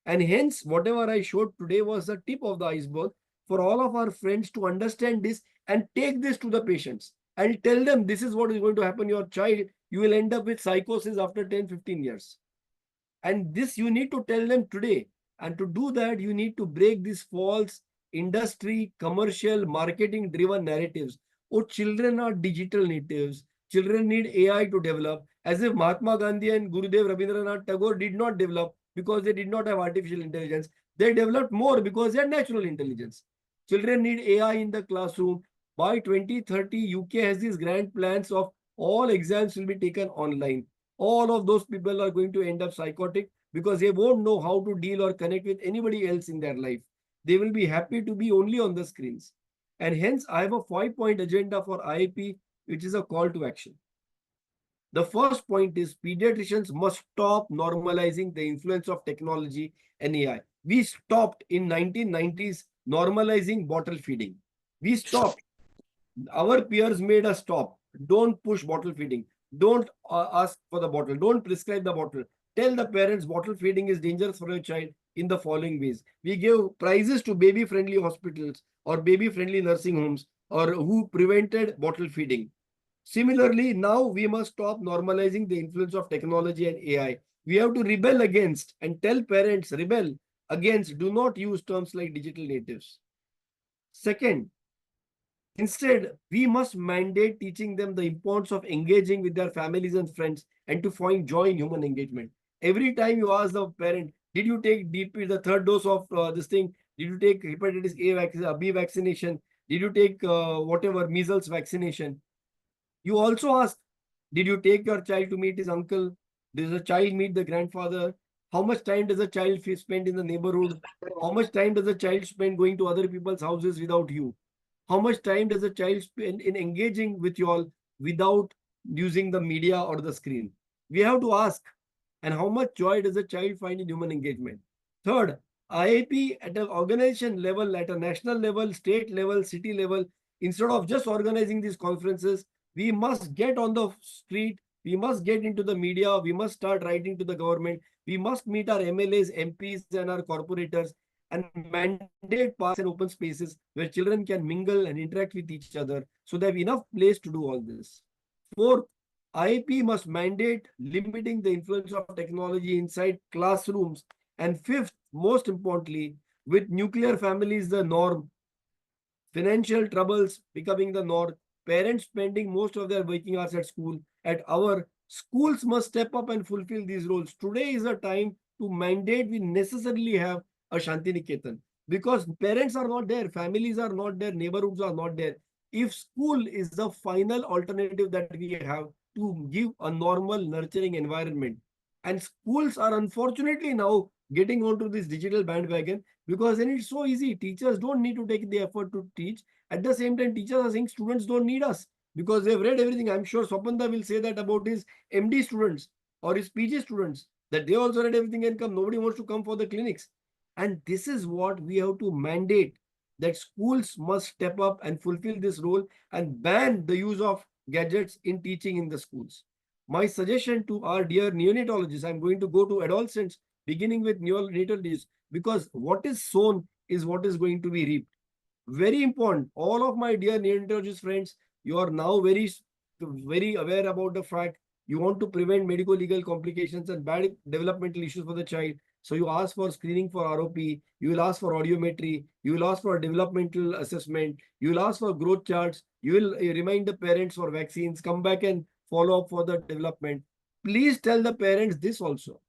And hence, whatever I showed today was the tip of the iceberg for all of our friends to understand this and take this to the patients and tell them this is what is going to happen to your child. You will end up with psychosis after 10, 15 years. And this you need to tell them today. And to do that, you need to break these false industry, commercial, marketing driven narratives. Oh, children are digital natives. Children need AI to develop, as if Mahatma Gandhi and Gurudev Rabindranath Tagore did not develop. because they did not have artificial intelligence. They developed more because they had natural intelligence. Children need AI in the classroom. By 2030, UK has these grand plans of all exams will be taken online. All of those people are going to end up psychotic because they won't know how to deal or connect with anybody else in their life. They will be happy to be only on the screens. And hence, I have a 5-point agenda for IAP, which is a call to action. The first point is pediatricians must stop normalizing the influence of technology and AI. We stopped in 1990s normalizing bottle feeding. We stopped. Our peers made us stop. Don't push bottle feeding. Don't ask for the bottle. Don't prescribe the bottle. Tell the parents bottle feeding is dangerous for your child in the following ways. We give prizes to baby-friendly hospitals or baby-friendly nursing homes or who prevented bottle feeding. Similarly, now we must stop normalizing the influence of technology and AI. We have to rebel against and tell parents, rebel against, do not use terms like digital natives. Second, instead, we must mandate teaching them the importance of engaging with their families and friends and to find joy in human engagement. Every time you ask the parent, did you take DP, the third dose of this thing? Did you take hepatitis B vaccination? Did you take whatever measles vaccination? You also ask, did you take your child to meet his uncle? Does a child meet the grandfather? How much time does a child spend in the neighborhood? How much time does a child spend going to other people's houses without you? How much time does a child spend in engaging with you all without using the media or the screen? We have to ask. And how much joy does a child find in human engagement? Third, IAP at an organization level, at a national level, state level, city level, instead of just organizing these conferences, we must get on the street, we must get into the media, we must start writing to the government, we must meet our MLAs, MPs, and our corporators and mandate parks and open spaces where children can mingle and interact with each other so they have enough place to do all this. Fourth, IAP must mandate limiting the influence of technology inside classrooms. And fifth, most importantly, with nuclear families the norm, financial troubles becoming the norm, parents spending most of their waking hours at school, at our schools must step up and fulfill these roles. Today is a time to mandate we necessarily have a Shanti Niketan because parents are not there, families are not there, neighborhoods are not there. If school is the final alternative that we have to give a normal, nurturing environment, and schools are unfortunately now getting onto this digital bandwagon because then it's so easy. Teachers don't need to take the effort to teach. At the same time, teachers are saying students don't need us because they've read everything. I'm sure Swapanda will say that about his MD students or his PG students, that they also read everything and come. Nobody wants to come for the clinics. And this is what we have to mandate, that schools must step up and fulfill this role and ban the use of gadgets in teaching in the schools. My suggestion to our dear neonatologists, I'm going to go to adolescents, beginning with neonatal disease, because what is sown is what is going to be reaped. Very important. All of my dear neonatologist friends, you are now very aware about the fact you want to prevent medical legal complications and bad developmental issues for the child. So you ask for screening for ROP, you will ask for audiometry, you will ask for developmental assessment, you will ask for growth charts, you will remind the parents for vaccines, come back and follow up for the development. Please tell the parents this also.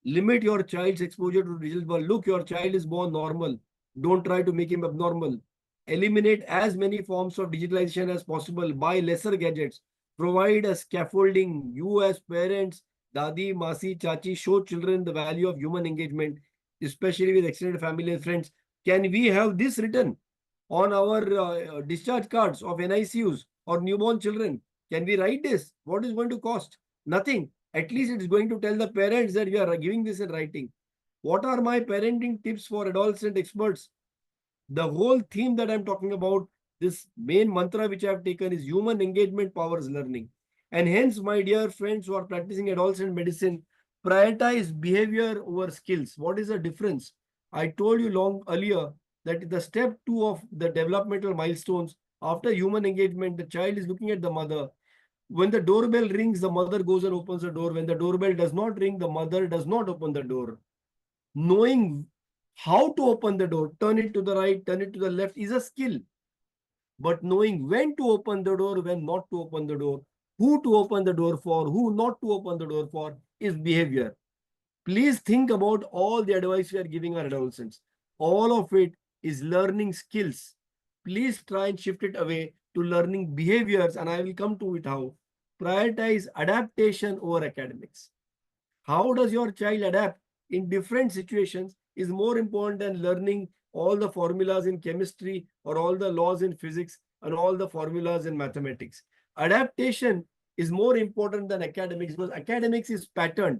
Limit your child's exposure to digital world. Look, your child is born normal. Don't try to make him abnormal. Eliminate as many forms of digitalization as possible. Buy lesser gadgets. Provide a scaffolding. You as parents, Dadi, Masi, Chachi, show children the value of human engagement, especially with extended family and friends. Can we have this written on our discharge cards of NICUs or newborn children? Can we write this? What is going to cost? Nothing. At least it's going to tell the parents that we are giving this in writing. What are my parenting tips for adolescent experts? The whole theme that I'm talking about, this main mantra which I have taken is human engagement powers learning. And hence, my dear friends who are practicing adolescent medicine, prioritize behavior over skills. What is the difference? I told you long earlier that the step 2 of the developmental milestones after human engagement, the child is looking at the mother. When the doorbell rings, the mother goes and opens the door. When the doorbell does not ring, the mother does not open the door. Knowing how to open the door, turn it to the right, turn it to the left is a skill. But knowing when to open the door, when not to open the door, who to open the door for, who not to open the door for is behavior. Please think about all the advice we are giving our adolescents. All of it is learning skills. Please try and shift it away to learning behaviors, and I will come to it how. Prioritize adaptation over academics. How does your child adapt in different situations is more important than learning all the formulas in chemistry or all the laws in physics and all the formulas in mathematics. Adaptation is more important than academics because academics is patterned.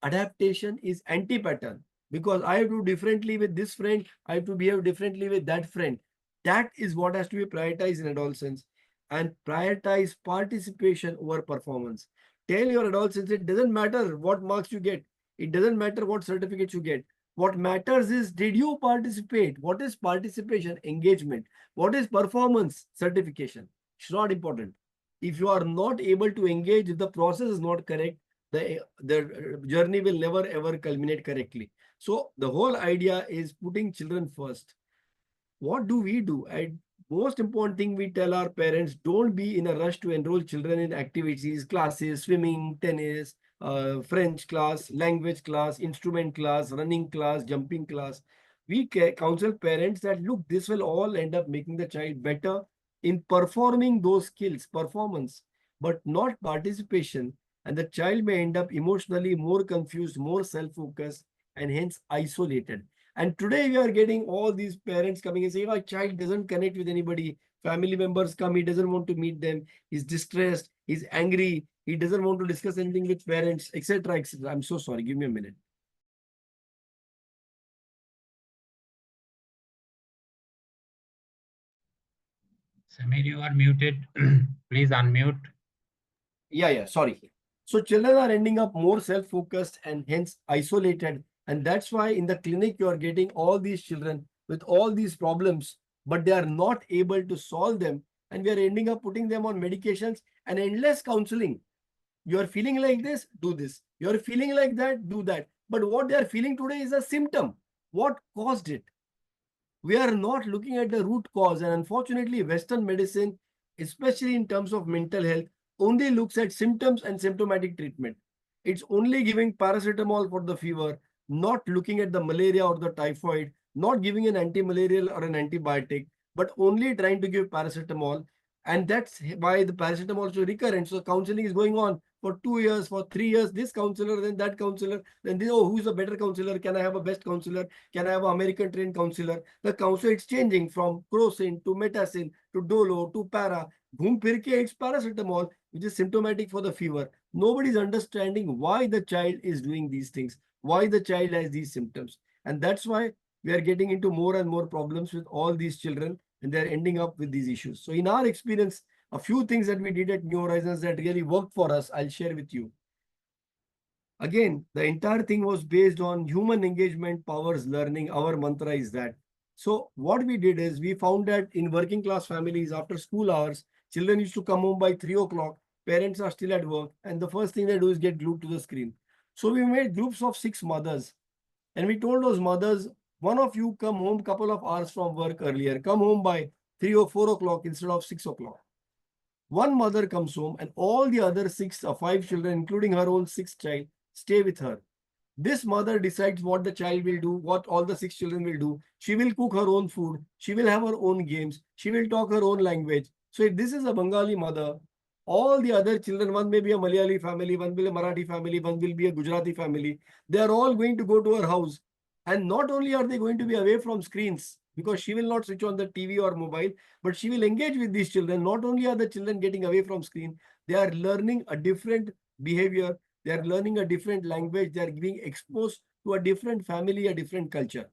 Adaptation is anti-pattern because I have to do differently with this friend, I have to behave differently with that friend. That is what has to be prioritized in adolescence, and prioritize participation over performance. Tell your adolescents it doesn't matter what marks you get. It doesn't matter what certificates you get. What matters is, did you participate? What is participation? Engagement. What is performance? Certification. It's not important. If you are not able to engage, if the process is not correct, the journey will never ever culminate correctly. So the whole idea is putting children first. What do we do? And most important thing we tell our parents, don't be in a rush to enroll children in activities, classes, swimming, tennis, French class, language class, instrument class, running class, jumping class. We counsel parents that look, this will all end up making the child better in performing those skills, performance, but not participation. And the child may end up emotionally more confused, more self-focused, and hence isolated. And today we are getting all these parents coming and saying, my child doesn't connect with anybody. Family members come, he doesn't want to meet them. He's distressed, he's angry, he doesn't want to discuss anything with parents, etc., etc. I'm so sorry. Give me a minute. Samir, you are muted. Please unmute. Yeah, sorry. So children are ending up more self-focused and hence isolated. And that's why in the clinic, you are getting all these children with all these problems, but they are not able to solve them. And we are ending up putting them on medications and endless counseling. You are feeling like this, do this. You are feeling like that, do that. But what they are feeling today is a symptom. What caused it? We are not looking at the root cause. And unfortunately, Western medicine, especially in terms of mental health, only looks at symptoms and symptomatic treatment. It's only giving paracetamol for the fever, not looking at the malaria or the typhoid, not giving an anti-malarial or an antibiotic, but only trying to give paracetamol. And that's why the paracetamol is recurrent. So counseling is going on for 2 years, for 3 years, this counselor, then that counselor, then this, oh, who's a better counselor? Can I have a best counselor? Can I have an American trained counselor? The counselor, it's changing from crocin to metacin to dolo to para. Ghum phir ke, it's paracetamol, which is symptomatic for the fever. Nobody's understanding why the child is doing these things, why the child has these symptoms. And that's why we are getting into more and more problems with all these children, and they're ending up with these issues. So in our experience, a few things that we did at New Horizons that really worked for us, I'll share with you. Again, the entire thing was based on human engagement powers learning. Our mantra is that. So what we did is we found that in working class families, after school hours, children used to come home by 3 o'clock. Parents are still at work. And the first thing they do is get glued to the screen. So we made groups of 6 mothers. And we told those mothers, one of you come home couple of hours from work earlier. Come home by 3 or 4 o'clock instead of 6 o'clock. One mother comes home and all the other 6 or 5 children, including her own 6th child, stay with her. This mother decides what the child will do, what all the 6 children will do. She will cook her own food. She will have her own games. She will talk her own language. So if this is a Bengali mother, all the other children, one may be a Malayali family, one will be a Marathi family, one will be a Gujarati family. They are all going to go to her house. And not only are they going to be away from screens, because she will not switch on the TV or mobile, but she will engage with these children. Not only are the children getting away from screen, they are learning a different behavior. They are learning a different language. They are being exposed to a different family, a different culture.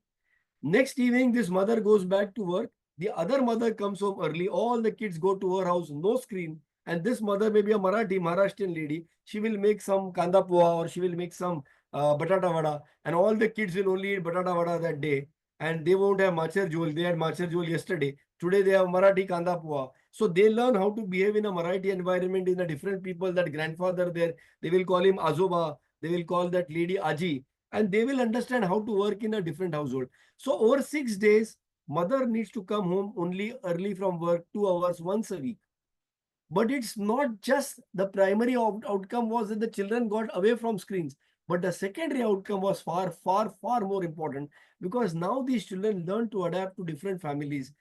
Next evening, this mother goes back to work. The other mother comes home early. All the kids go to her house, no screen. And this mother may be a Maharashtrian lady. She will make some kanda poha or she will make some batata vada. And all the kids will only eat batata vada that day. And they won't have machar jhol. They had machar jhol yesterday. Today they have Marathi kanda poha. So they learn how to behave in a Marathi environment in a different people. That grandfather there, they will call him Azoba. They will call that lady Aji. And they will understand how to work in a different household. So over 6 days, mother needs to come home only early from work 2 hours once a week. But it's not just the primary outcome was that the children got away from screens, But the secondary outcome was far, far, far more important, because now these children learn to adapt to different families.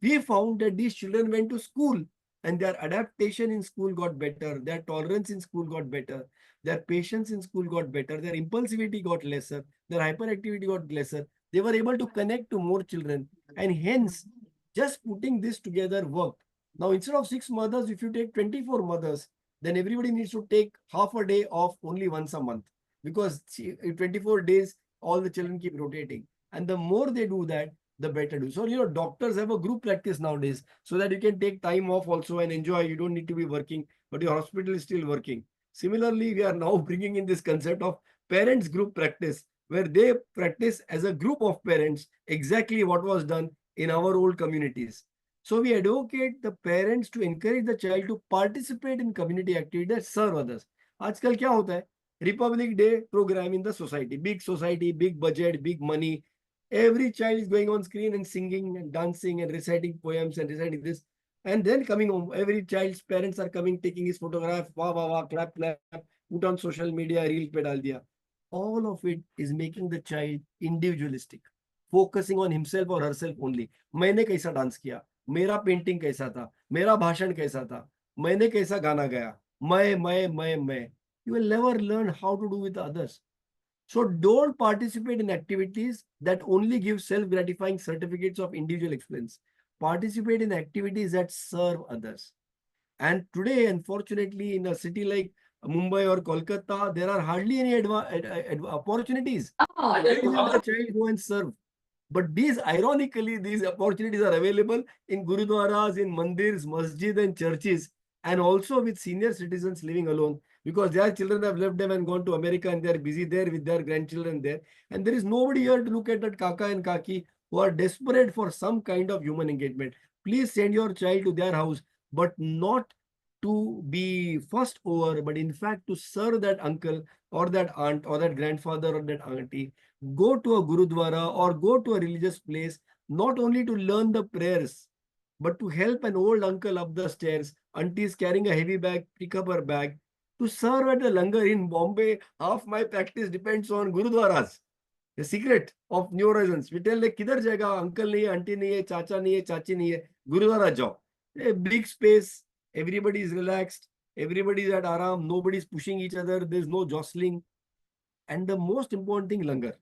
We found that these children went to school and their adaptation in school got better, their tolerance in school got better, their patience in school got better, their impulsivity got lesser, their hyperactivity got lesser. They were able to connect to more children, and hence just putting this together worked. Now, instead of 6 mothers, if you take 24 mothers, then everybody needs to take half a day off only once a month, because in 24 days, all the children keep rotating. And the more they do that, the better do. So, doctors have a group practice nowadays so that you can take time off also and enjoy. You don't need to be working, but your hospital is still working. Similarly, we are now bringing in this concept of parents group practice, where they practice as a group of parents exactly what was done in our old communities. So we advocate the parents to encourage the child to participate in community activities that serve others. आजकल क्या होता है? Republic Day program in the society, big budget, big money. Every child is going on screen and singing and dancing and reciting poems and reciting this. And then coming home, every child's parents are coming, taking his photograph, wah, wah, wah, clap, clap, put on social media, reel pe dal diya. All of it is making the child individualistic, focusing on himself or herself only. मैंने कैसा dance किया, मेरा painting कैसा था, मेरा भाषण कैसा था, मैंने कैसा गाना गाया, मैं. You will never learn how to do with others. So don't participate in activities that only give self-gratifying certificates of individual excellence. Participate in activities that serve others. And today, unfortunately, in a city like Mumbai or Kolkata, there are hardly any opportunities. Let the child go and serve. But ironically, these opportunities are available in gurudwaras, in mandirs, masjid and churches, and also with senior citizens living alone, because their children have left them and gone to America and they are busy there with their grandchildren there. And there is nobody here to look at that kaka and kaki who are desperate for some kind of human engagement. Please send your child to their house, but not to be fussed over, but in fact to serve that uncle or that aunt or that grandfather or that auntie. Go to a gurudwara or go to a religious place, not only to learn the prayers, but to help an old uncle up the stairs. Auntie is carrying a heavy bag, pick up her bag. To serve at the langar in Bombay, half my practice depends on gurudwaras. The secret of New Horizons. We tell like, kidhar jayega, uncle nahi hai, auntie nahi hai, chacha nahi hai, chachi nahi hai, gurudwara jao. A big space, everybody is relaxed, everybody is at aram, nobody is pushing each other, there's no jostling. And the most important thing, langar.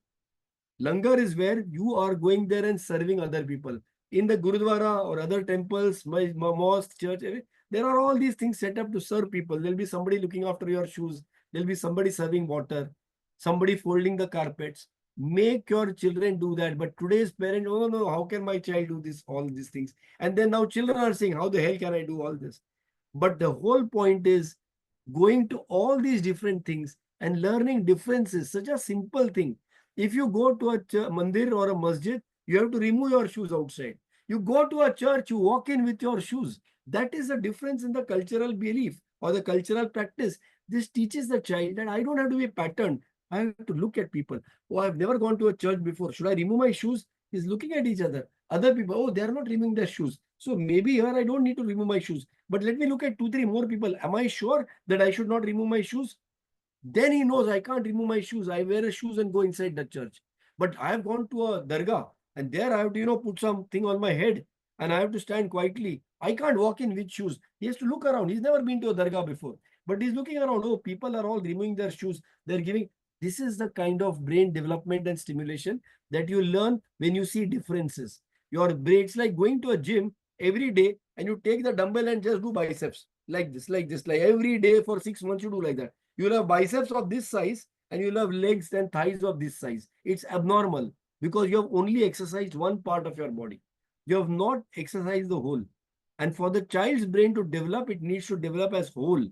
Langar is where you are going there and serving other people. In the Gurudwara or other temples, mosque, church, there are all these things set up to serve people. There'll be somebody looking after your shoes. There'll be somebody serving water, somebody folding the carpets. Make your children do that. But today's parent, oh no, how can my child do this, all these things? And then now children are saying, how the hell can I do all this? But the whole point is going to all these different things and learning differences, such a simple thing. If you go to a mandir or a masjid, you have to remove your shoes outside. You go to a church, you walk in with your shoes. That is the difference in the cultural belief or the cultural practice. This teaches the child that I don't have to be patterned. I have to look at people. Oh, I've never gone to a church before. Should I remove my shoes? He's looking at each other. Other people, oh, they are not removing their shoes. So maybe here I don't need to remove my shoes. But let me look at 2-3 more people. Am I sure that I should not remove my shoes? Then he knows I can't remove my shoes. I wear a shoes and go inside the church. But I have gone to a dargah and there I have to, put something on my head and I have to stand quietly. I can't walk in with shoes. He has to look around. He's never been to a dargah before. But he's looking around. Oh, people are all removing their shoes. They're giving. This is the kind of brain development and stimulation that you learn when you see differences. Your brain, it's like going to a gym every day and you take the dumbbell and just do biceps like this, like every day for 6 months you do like that. You'll have biceps of this size and you'll have legs and thighs of this size. It's abnormal because you have only exercised one part of your body. You have not exercised the whole. And for the child's brain to develop, it needs to develop as whole.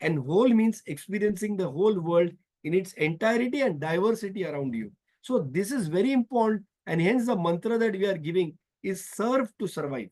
And whole means experiencing the whole world in its entirety and diversity around you. So this is very important. And hence the mantra that we are giving is serve to survive.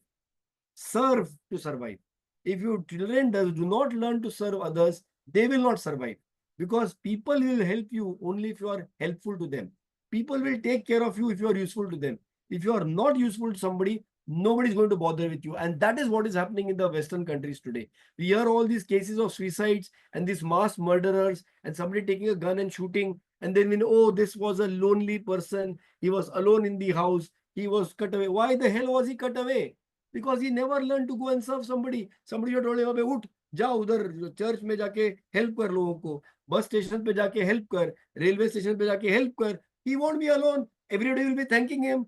Serve to survive. If your children do not learn to serve others, they will not survive, because people will help you only if you are helpful to them. People will take care of you if you are useful to them. If you are not useful to somebody, Nobody's going to bother with you. And that is what is happening in the Western countries today. We hear all these cases of suicides and these mass murderers and somebody taking a gun and shooting. And then we know, oh, this was a lonely person. He was alone in the house. He was cut away. Why the hell was he cut away? Because he never learned to go and serve somebody. Somebody told him, उठ जाओ उधर church में जाके help कर लोगों को, bus station पे जाके हेल्प कर, रेलवे स्टेशन पे जाके हेल्प कर. He won't be alone. Everybody will be thanking him.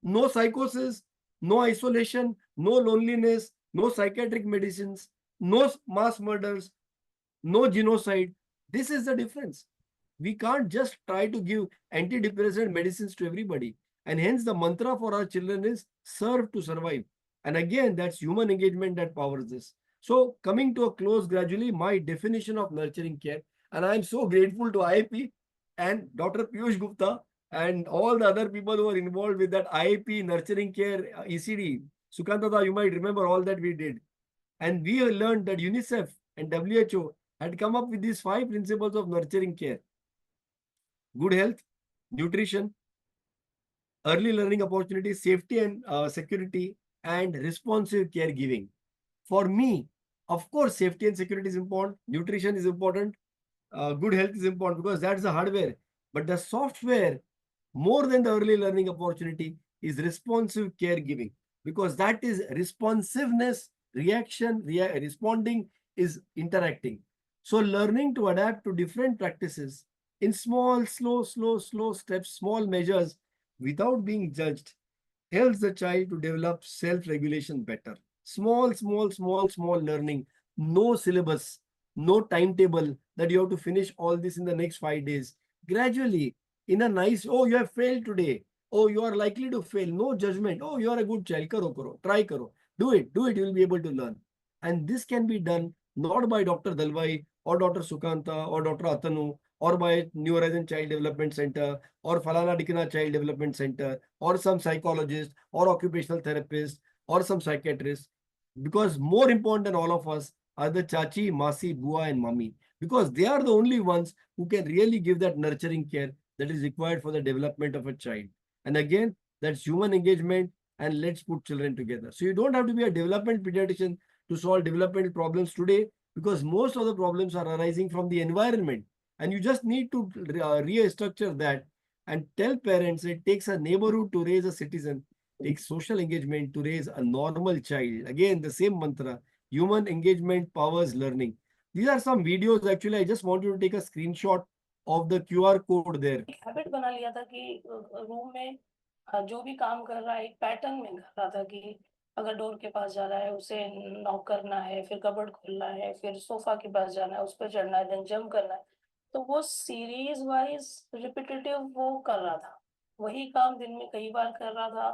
No psychosis, no isolation, no loneliness, no psychiatric medicines, no mass murders, no genocide. This is the difference. We can't just try to give antidepressant medicines to everybody. And hence the mantra for our children is serve to survive. And again, that's human engagement that powers this. So coming to a close gradually, my definition of nurturing care, and I'm so grateful to IIP and Dr. Piyush Gupta and all the other people who are involved with that IIP nurturing care ECD. Sukanta, you might remember all that we did. And we learned that UNICEF and WHO had come up with these 5 principles of nurturing care: good health, nutrition, early learning opportunities, safety and security, and responsive caregiving. For me, of course, safety and security is important, nutrition is important, good health is important because that's the hardware. But the software, more than the early learning opportunity, is responsive caregiving, because that is responsiveness, reaction, responding is interacting. So learning to adapt to different practices in small, slow steps, small measures without being judged helps the child to develop self-regulation better. Small learning, no syllabus, no timetable that you have to finish all this in the next 5 days. Gradually, in a nice, oh, you have failed today. Oh, you are likely to fail. No judgment. Oh, you are a good child. Karo. Try karo. Do it. You will be able to learn. And this can be done not by Dr. Dalwai or Dr. Sukanta or Dr. Atanu or by New Horizon Child Development Center or Falana Dikana Child Development Center or some psychologist or occupational therapist or some psychiatrist. Because more important than all of us are the chachi, masi, bua and mummy. Because they are the only ones who can really give that nurturing care that is required for the development of a child. And again, that's human engagement, and let's put children together. So you don't have to be a development pediatrician to solve developmental problems today, because most of the problems are arising from the environment. And you just need to restructure that and tell parents it takes a neighborhood to raise a citizen, takes social engagement to raise a normal child. Again, the same mantra, human engagement powers learning. These are some videos. Actually, I just want you to take a screenshot of the QR code there. Habit बना लिया था कि room में जो भी काम कर रहा है एक पैटर्न में कर रहा था कि अगर डोर के पास जा रहा है उसे नॉक करना है, फिर कबर्ड खोलना है, फिर सोफा के पास जाना है, उस पर चढ़ना है, देन जंप करना है. तो वो सीरीज वाइज रिपीटेटिव वो कर रहा था, वही काम दिन में कई बार कर रहा था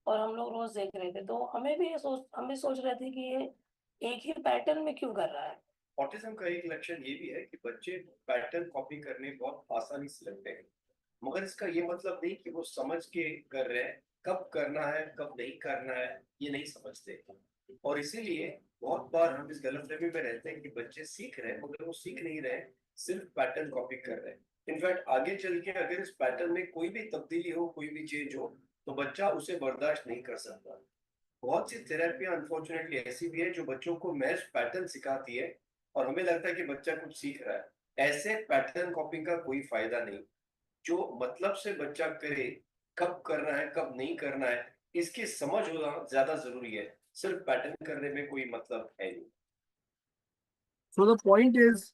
और हम लोग रोज देख रहे थे. तो हमें भी हम भी सोच रहे थे कि ये एक ही पैटर्न में क्यों कर रहा है. ऑटिज्म का एक लक्षण ये भी है कि बच्चे पैटर्न कॉपी करने बहुत आसानी से लगते हैं, मगर इसका ये मतलब नहीं कि वो समझ के कर रहे हैं. कब करना है कब नहीं करना है ये नहीं समझते, और इसीलिए बहुत बार हम इस गलतफहमी में रहते हैं कि बच्चे सीख रहे हैं मगर वो सीख नहीं रहे, सिर्फ पैटर्न कॉपी कर रहे हैं. इनफैक्ट आगे चल के अगर इस पैटर्न में कोई भी तब्दीली हो, कोई भी चेंज हो, तो बच्चा उसे बर्दाश्त नहीं कर सकता. बहुत सी थेरेपियां अनफॉर्चुनेटली ऐसी भी है जो बच्चों को महज पैटर्न सिखाती है और हमें लगता है कि बच्चा कुछ सीख रहा है. ऐसे पैटर्न कॉपी का कोई फायदा नहीं. जो मतलब से बच्चा करे, कब करना है कब नहीं करना है, इसकी समझ होना ज्यादा जरूरी है. सिर्फ पैटर्न करने में कोई मतलब है नहीं. So the point is,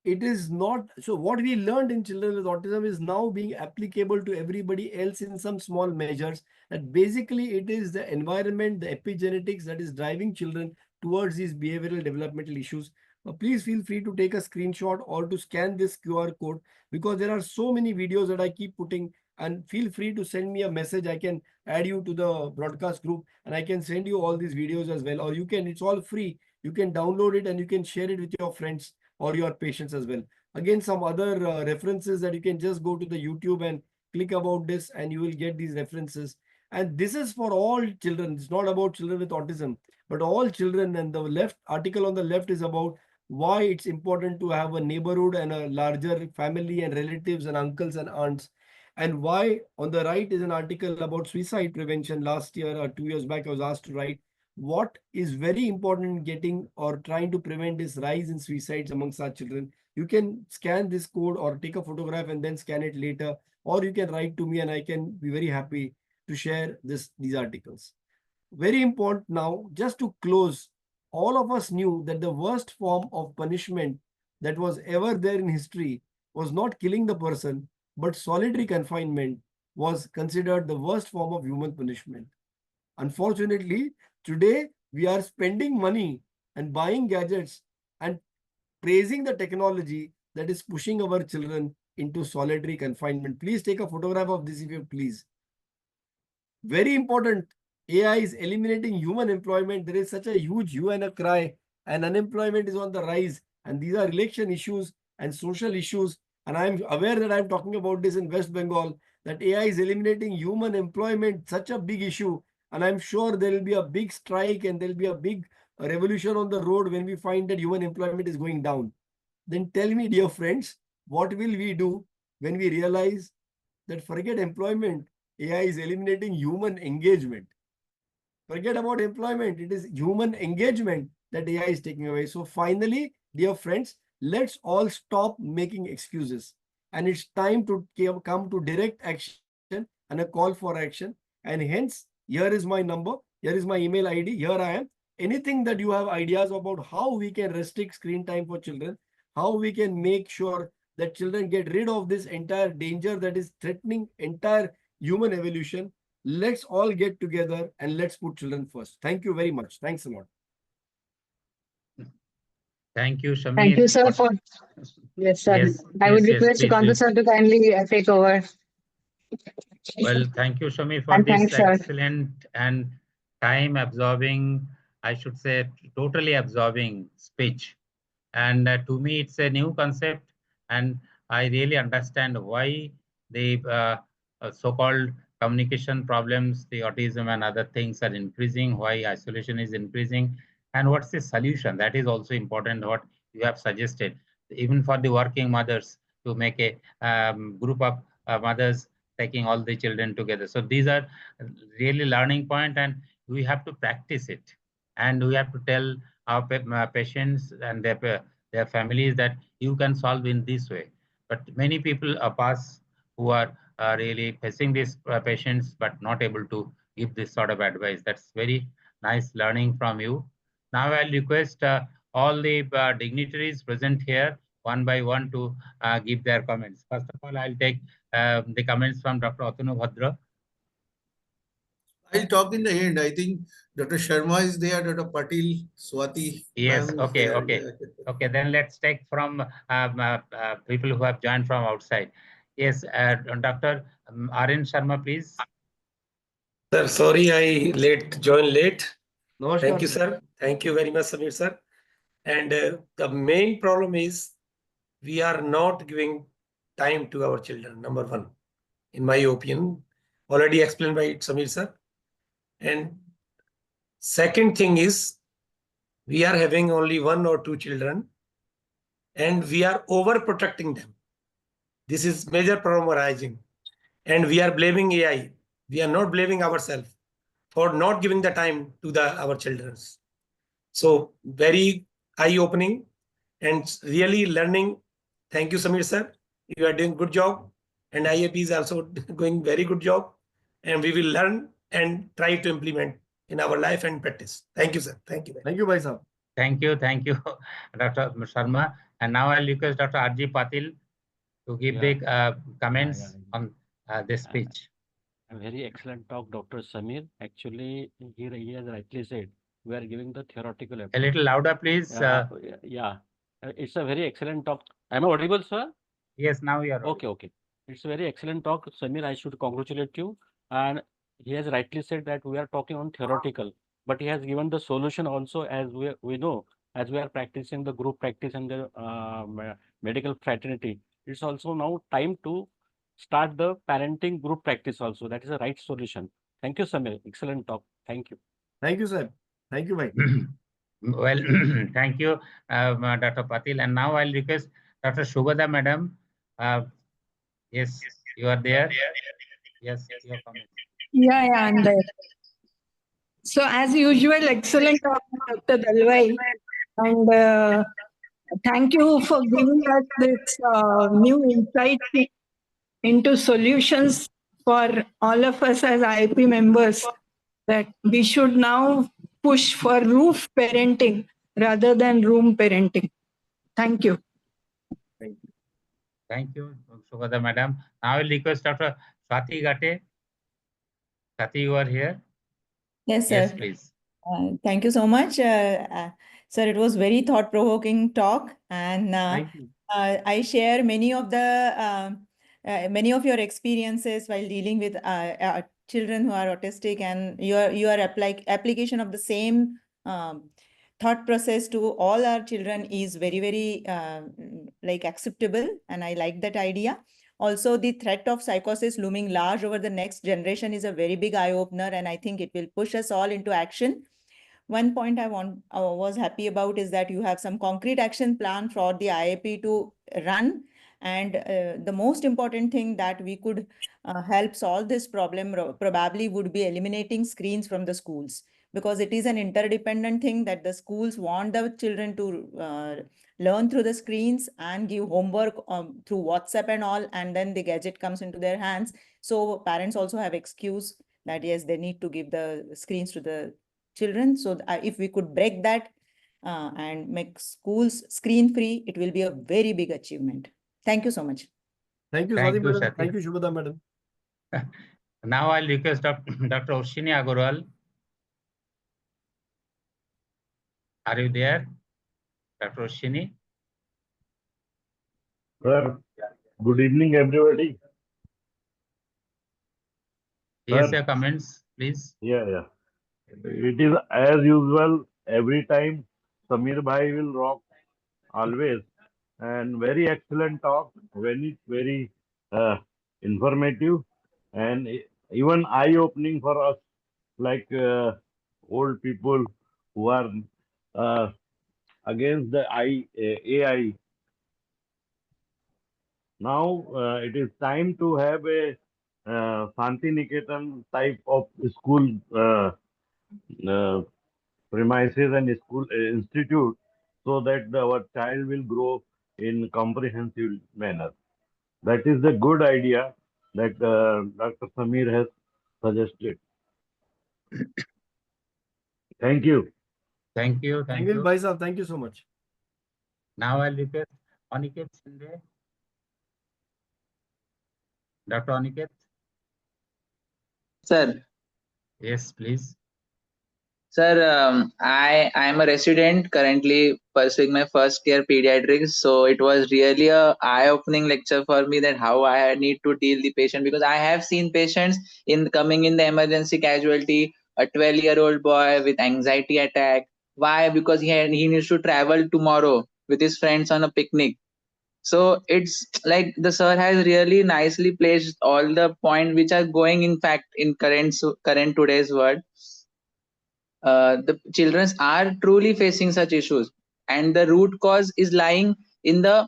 it is not, so what we learned in children with autism is now being applicable to everybody else in some small measures, that basically it is the environment, the epigenetics that is driving children towards these behavioral developmental issues. Please feel free to take a screenshot or to scan this QR code, because there are so many videos that I keep putting, and feel free to send me a message. I can add you to the broadcast group and I can send you all these videos as well, or you can, it's all free. You can download it and you can share it with your friends or your patients as well. Again, some other references that you can just go to the YouTube and click about this and you will get these references. And this is for all children. It's not about children with autism, but all children. And the left article on the left is about why it's important to have a neighborhood and a larger family and relatives and uncles and aunts. And why on the right is an article about suicide prevention. Last year or 2 years back, I was asked to write what is very important in getting or trying to prevent this rise in suicides amongst our children. You can scan this code or take a photograph and then scan it later, or you can write to me and I can be very happy to share these articles. Very important now, just to close, all of us knew that the worst form of punishment that was ever there in history was not killing the person, but solitary confinement was considered the worst form of human punishment. Unfortunately, today we are spending money and buying gadgets and praising the technology that is pushing our children into solitary confinement. Please take a photograph of this if you please. Very important. AI is eliminating human employment. There is such a huge hue and a cry, and unemployment is on the rise. And these are election issues and social issues. And I'm aware that I'm talking about this in West Bengal, that AI is eliminating human employment, such a big issue. And I'm sure there will be a big strike and there will be a big revolution on the road when we find that human employment is going down. Then tell me, dear friends, what will we do when we realize that forget employment, AI is eliminating human engagement? Forget about employment. It is human engagement that AI is taking away. So finally, dear friends, let's all stop making excuses. And it's time to come to direct action and a call for action. And hence, here is my number. Here is my email ID. Here I am. Anything that you have ideas about how we can restrict screen time for children, how we can make sure that children get rid of this entire danger that is threatening entire human evolution, let's all get together and let's put children first. Thank you very much. Thanks a lot. Thank you, Samir. Thank you, sir, for yes, sir. Yes, I would yes, request please, Sukanta sir to kindly take over. Well, thank you, Shami, for And this thanks, sir. excellent and time-absorbing, I should say, totally absorbing speech. And to me, it's a new concept, and I really understand why the so-called communication problems, the autism and other things are increasing, why isolation is increasing, and what's the solution. That is also important, what you have suggested, even for the working mothers to make a group of mothers taking all the children together. So these are really learning point, and we have to practice it. And we have to tell our patients and their families that you can solve in this way. But many people of us who are really facing these patients but not able to give this sort of advice. That's very nice learning from you. Now I'll request all the dignitaries present here one by one to give their comments. First of all, I'll take the comments from Dr. Atanu Bhadra. I'll talk in the end. I think Dr. Sharma is there, Dr. Patil, Swati. Yes, okay, okay. Okay, then let's take from people who have joined from outside. Yes, Dr. Arun Sharma, please. Sir, sorry I joined late. Namaskar, Thank you, sir. Thank you very much, Samir, sir. And the main problem is we are not giving time to our children, number one, in my opinion, already explained by Samir, sir. And second thing is we are having only 1 or 2 children and we are overprotecting them. This is major problem arising. And we are blaming AI. We are not blaming ourselves for not giving the time to our children. So very eye-opening and really learning. Thank you, Samir, sir. You are doing good job. And IAP is also doing very good job. And we will learn and try to implement in our life and practice. Thank you, sir. Thank you. Thank you, Bhai Sahab. Thank you, Dr. Sharma. And now I'll request Dr. R.G. Patil to give the comments on this speech. A very excellent talk, Dr. Samir. Actually, he has rightly said, we are giving the theoretical approach. A little louder, please. Yeah, it's a very excellent talk. Am I audible, sir? Yes, now you are. Okay. It's a very excellent talk, Samir. I should congratulate you. And he has rightly said that we are talking on theoretical, but he has given the solution also, as we know, as we are practicing the group practice and the medical fraternity. It's also now time to start the parenting group practice also. That is the right solution. Thank you, Samir. Excellent talk. Thank you. Thank you, sir. Thank you, Bhai. Well, thank you, Dr. Patil. And now I'll request Dr. Shubhada, madam. Yes, You are there? Yes, your comments. Yeah, I'm there. So as usual, excellent talk, Dr. Dalwai. And thank you for giving us this new insight into solutions for all of us as IIP members, that we should now push for roof parenting rather than room parenting. Thank you. Thank you, Sugata madam. Now I will request Dr. Swati Gate. Swati, you are here? Yes, sir. Yes, please. Thank you so much. Sir, it was very thought-provoking talk, and Thank you. I share many of your experiences while dealing with children who are autistic, and your application of the same thought process to all our children is very, very like acceptable, and I like that idea. Also, the threat of psychosis looming large over the next generation is a very big eye-opener, and I think it will push us all into action. One point I was happy about is that you have some concrete action plan for the IAP to run. And the most important thing that we could help solve this problem probably would be eliminating screens from the schools, because it is an interdependent thing that the schools want the children to learn through the screens and give homework through WhatsApp and all, and then the gadget comes into their hands. So parents also have excuse that yes, they need to give the screens to the children. So if we could break that and make schools screen free, it will be a very big achievement. Thank you so much. Thank you, Thank Swati you, madam. Swati. Thank you, Shubhada madam. Now I'll request Dr. Oshini Agarwal. Are you there, Dr. Oshini? Sir, good evening, everybody. Yes, Sir, your comments, please. yeah. It is as usual, every time Samir Bhai will rock, always. And very excellent talk, very informative, and even eye-opening for us, like old people who are uh, against the AI. Now it is time to have a Shanti Niketan type of school premises and school institute, so that our child will grow in comprehensive manner. That is the good idea that Dr. Samir has suggested. Thank you. Thank you. Thank you, Bhai Sahab. Thank you so much. Now I'll request Aniket Shinde. Dr. Aniket? Sir. Yes, please. Sir, I am a resident currently pursuing my first year pediatrics. So it was really a eye-opening lecture for me that how I need to deal the patient, because I have seen patients coming in the emergency casualty, a 12-year-old boy with anxiety attack. Why? Because he needs to travel tomorrow with his friends on a picnic. So it's like the sir has really nicely placed all the points which are going in fact in current today's world. The children are truly facing such issues, and the root cause is lying in the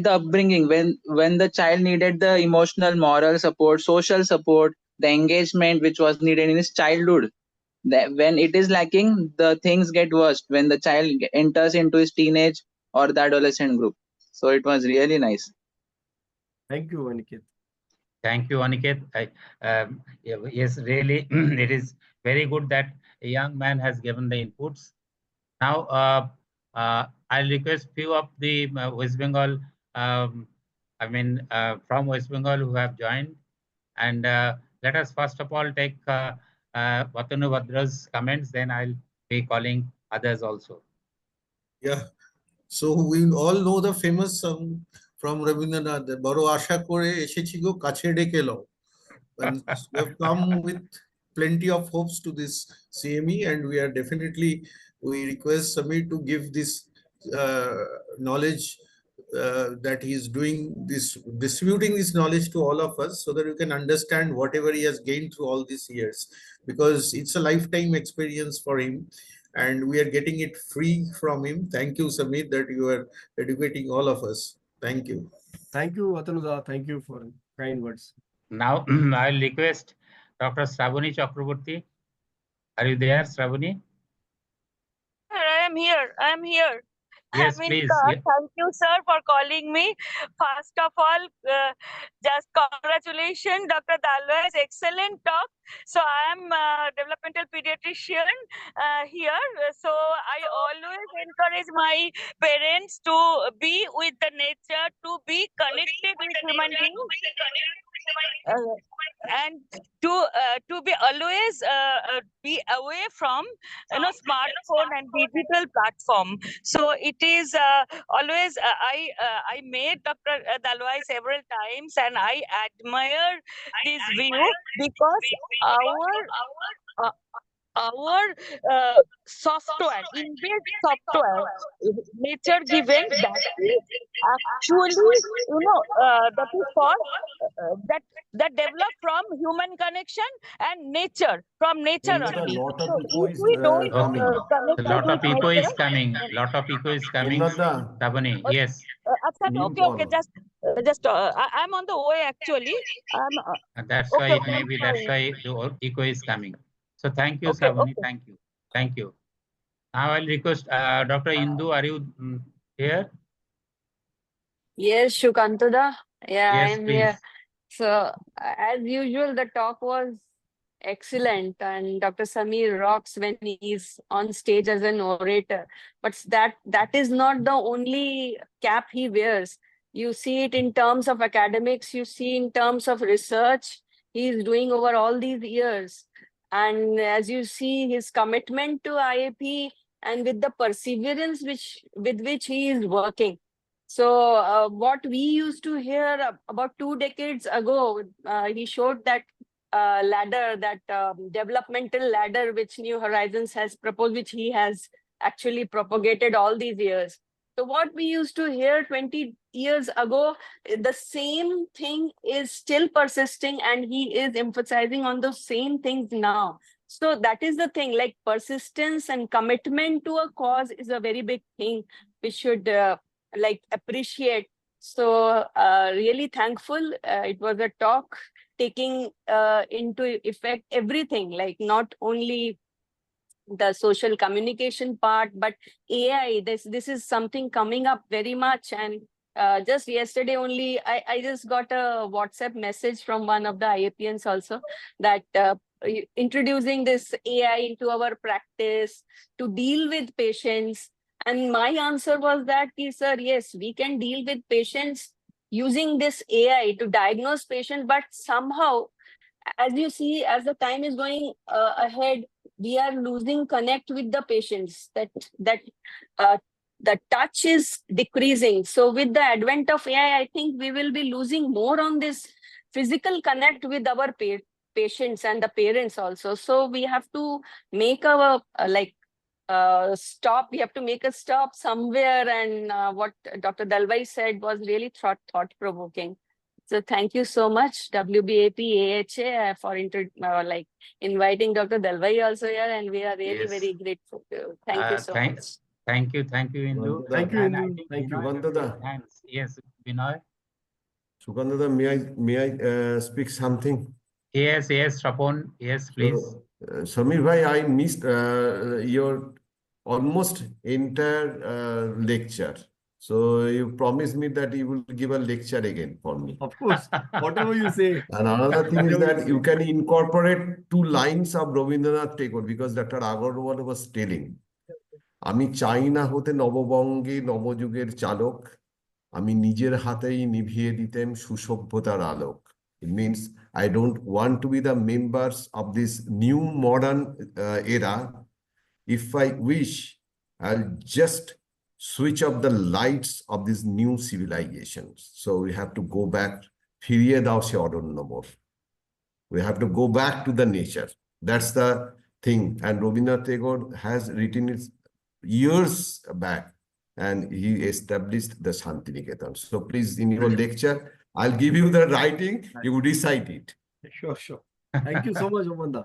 upbringing, when the child needed the emotional, moral support, social support, the engagement which was needed in his childhood. That when it is lacking, the things get worse when the child enters into his teenage or the adolescent group. So it was really nice. Thank you, Aniket. Thank you, Aniket. Yes, really, it is very good that a young man has given the inputs. Now, I'll request few of the West Bengal, from West Bengal who have joined. And let us first of all take Vatanu Vadra's comments, then I'll be calling others also. Yeah. So we all know the famous song from Rabindranath, Baro Asha Kore Eshechi Go Kache Deke Lao. And we have come with plenty of hopes to this CME, and we request Samir to give this knowledge that he is distributing this knowledge to all of us, so that we can understand whatever he has gained through all these years, because it's a lifetime experience for him and we are getting it free from him. Thank you, Samir, that you are educating all of us. Thank you. Thank you, Atanuda. Thank you for kind words. Now, I'll request Dr. Shravani Chakraborty. Are you there, Shravani? Sir, I am here. I am here. Yes, I mean, please. thank you, sir, for calling me. First of all, just congratulations, Dr. Dalwai's excellent talk. So I am a developmental pediatrician here. So I always encourage my parents to be with the nature, to be connected with human beings. And to be always be away from smartphone and digital platform. So it is always I met Dr. Dalwai several times, and I admire this view because software, inbuilt software, nature given, that is actually, that is for that develop from human connection and nature, from nature Nanda, only. lot of So echo if is we don't coming. A connect lot with of echo is nature, coming. Lot of echo is coming. Nanda, Shravani, yes. okay, I'm on the way actually. That's why Okay, it may be. That's why the echo is coming. So thank you, Okay, Shravani. okay. Thank you. Thank you. Now I'll request Dr. Indu. Are you here? Yes, Shukantada. Yeah, I Yes, am please. here. So, as usual, the talk was excellent, and Dr. Samir rocks when he's on stage as an orator. But that is not the only cap he wears. You see it in terms of academics, you see in terms of research he is doing over all these years. And as you see, his commitment to IAP and with the perseverance with which he is working. So what we used to hear about 2 decades ago, he showed that ladder, that developmental ladder which New Horizons has proposed, which he has actually propagated all these years. So what we used to hear 20 years ago, the same thing is still persisting, and he is emphasizing on those same things now. So that is the thing, like persistence and commitment to a cause is a very big thing we should appreciate. So really thankful. It was a talk taking into effect everything, like not only the social communication part, but AI. This is something coming up very much. And just yesterday only, I just got a WhatsApp message from one of the IAPians also that introducing this AI into our practice to deal with patients. And my answer was that, sir, yes, we can deal with patients using this AI to diagnose patients, but somehow, as you see, as the time is going ahead, we are losing connect with the patients. The touch is decreasing. So with the advent of AI, I think we will be losing more on this physical connect with our patients and the parents also. So we have to make our stop. We have to make a stop somewhere. And what Dr. Dalwai said was really thought-provoking. So thank you so much, WBAP AHA, for inviting Dr. Dalwai also here, and we are really very grateful. Thank you so much. Thank you, Indu. Thank you, And I Indu. think Thank you. Sugandhada. Thanks. Yes, Binoy. Sugandhada, may I speak something? Yes, Rapon. Yes, please. So, Samir bhai, I missed your almost entire lecture. So you promised me that you will give a lecture again for me. Of course, whatever you say. And another thing is Whatever that you you can incorporate 2 lines of Rabindranath Tagore, because Dr. Agarwal was telling, আমি চাই না হতে নববঙ্গে নবযুগের চালক, আমি নিজের হাতেই নিভিয়ে দিতেম সুসভ্যতার আলোক. It means I don't want to be the members of this new modern era. If I wish, I'll just switch off the lights of these new civilizations. So we have to go back. ফিরিয়ে দাও সে অরণ্য মোর. We have to go back to the nature. That's the thing. And Rabindranath Tagore has written it years back, and he established the Shantiniketan. So please, in your lecture, I'll give you the writing, you recite it. Sure. Thank you so much, Omanda.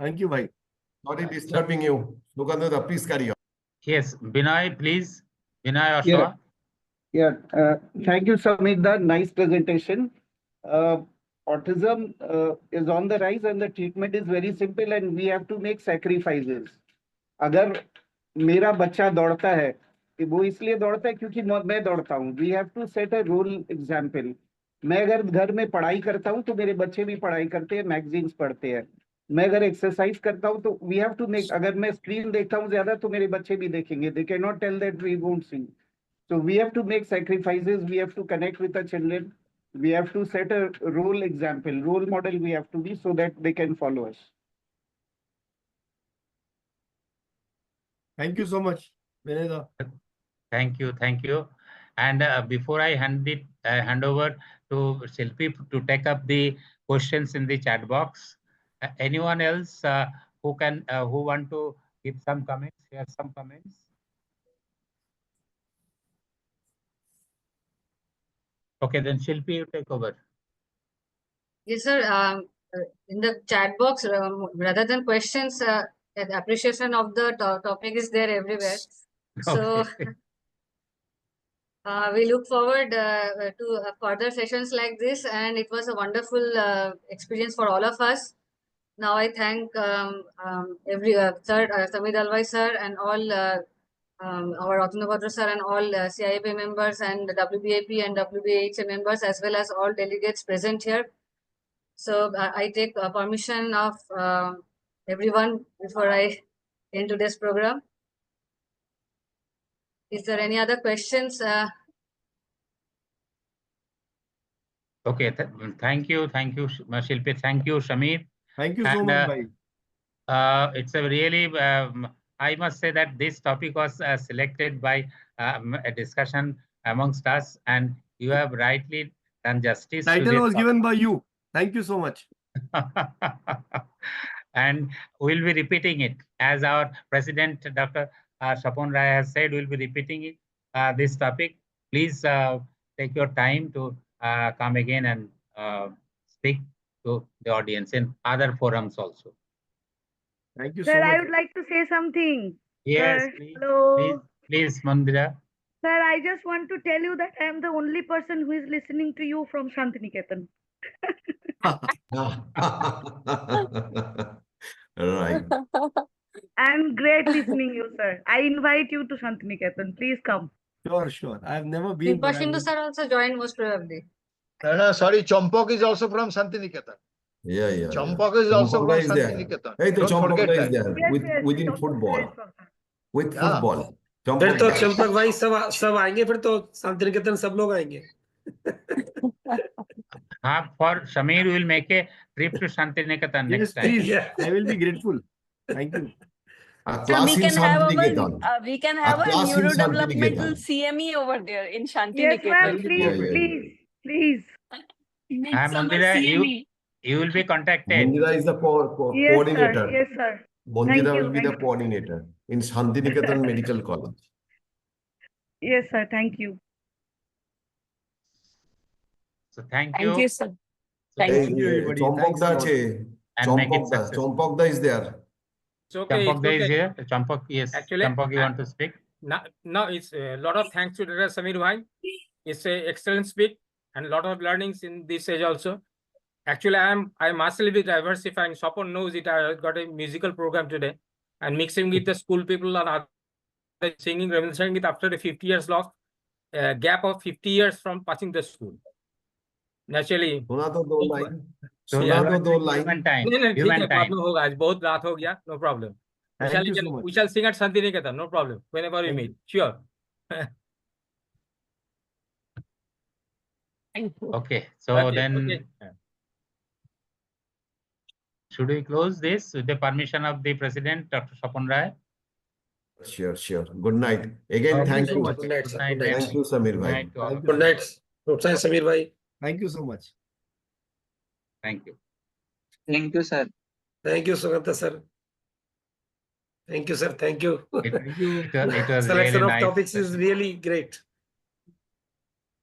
Thank you, bhai. Sorry disturbing you. Sugandhada, please carry on. Yes, Binoy, please. Binoy Oshawa. Yeah. Thank you, Samir. Nice presentation. autism is on the rise and the treatment is very simple and we have to make sacrifices. अगर मेरा बच्चा दौड़ता है वो इसलिए दौड़ता है क्योंकि मैं दौड़ता हूँ. We have to set a role example. मैं अगर घर में पढ़ाई करता हूँ तो मेरे बच्चे भी पढ़ाई करते हैं, मैगजीन्स पढ़ते हैं. मैं अगर एक्सरसाइज करता हूँ तो वी हैव टू मेक, अगर मैं स्क्रीन देखता हूँ ज्यादा तो मेरे बच्चे भी देखेंगे. They can not tell that we won't see. So we have to make sacrifices, we have to connect with the children, we have to set a role example, role model we have to be so that they can follow us. Thank you so much, Vineda. Thank you, thank you. And before I hand over to Shilpi to take up the questions in the chat box, anyone else who want to give some comments, share some comments? Okay, then Shilpi, you take over. Yes, sir. In the chat box, rather than questions, the appreciation of the topic is there everywhere. So we look forward to further sessions like this, and it was a wonderful experience for all of us. Now I thank every Sir Samir Dalwai sir and all our Ratnabhadra sir and all CIAP members and the WBAP and WBHA members as well as all delegates present here. So I take permission of everyone before I end today's program. Is there any other questions? Okay, thank you, Shilpi. Thank you, Shamir. Thank you so much, bhai. It's a really, I must say that this topic was selected by a discussion amongst us, and you have rightly done justice. Title was given by you. Thank you so much. And we'll be repeating it as our President, Dr. Shapon Rai has said, we'll be repeating it, this topic. Please take your time to come again and speak to the audience in other forums also. Thank you Sir, so much. I would like to say something. Yes, Sir, please, hello. please, Mandira. Sir, I just want to tell you that I am the only person who is listening to you from Shantiniketan. Right. I'm great listening you, sir. I invite you to Shantiniketan. Please come. Sure, sure. I've never been. But Shindu sir also joined most probably. No, sorry, Champok is also from Shantiniketan. Yeah. Champok is also from Shantiniketan. Hey, the Don't forget Champaka is that. there within football. With Yeah. football. फिर तो Champaka. Champak भाई सब आएंगे फिर तो शांतिनिकेतन सब लोग आएंगे. For Shamir, we will make a trip to Shantiniketan next time. Please. I will be grateful. Thank you. A So class in Shantiniketan. we can have a class in neurodevelopmental Shantiniketan. CME over there in Yes, ma'am. Shantiniketan. Please, please. Mandira, you will be contacted. Mandira is the Yes, coordinator. sir. Yes, sir. Mandira will be Thank the you. coordinator in Shantiniketan Medical College. Yes, sir. Thank you. So thank Thank you, sir. Thank Hey, you, everybody. Thanks a Champakda lot. che. And make it Champakda. successful. Champakda is there. It's okay. Champak It's is okay. here. Champak, yes. Actually, Champak, you want to speak? Now it's a lot of thanks to Dr. Samir Bhai. It's a excellent speak and a lot of learnings in this age also. Actually, I myself be diversifying. Sopon knows it. I got a musical program today and mixing with the school people and other singing, Rabindranath Sangeet after the 50 years lost, gap of 50 years from passing the school. Naturally. सुना तो दो line. So, सुना तो दो line. human time. नहीं, ठीक Human है, बाद time. में होगा आज बहुत रात हो गया. No problem. Thank you so much. We shall sing at Shantiniketan. No problem. Whenever we meet. Sure. Okay. So Okay, then, okay. should we close this with the permission of the President, Dr. Shapon Rai? Sure. Good night. Again, Okay, thank you. Good night, sir. Good night. Thank you, Samir Good bhai. night to all. Good night. Good night, Samir bhai. Thank you so much. Thank you. Thank you, sir. Thank you, Sugata sir. Thank you, sir. Thank you. It was Selection really of nice. topics is really great.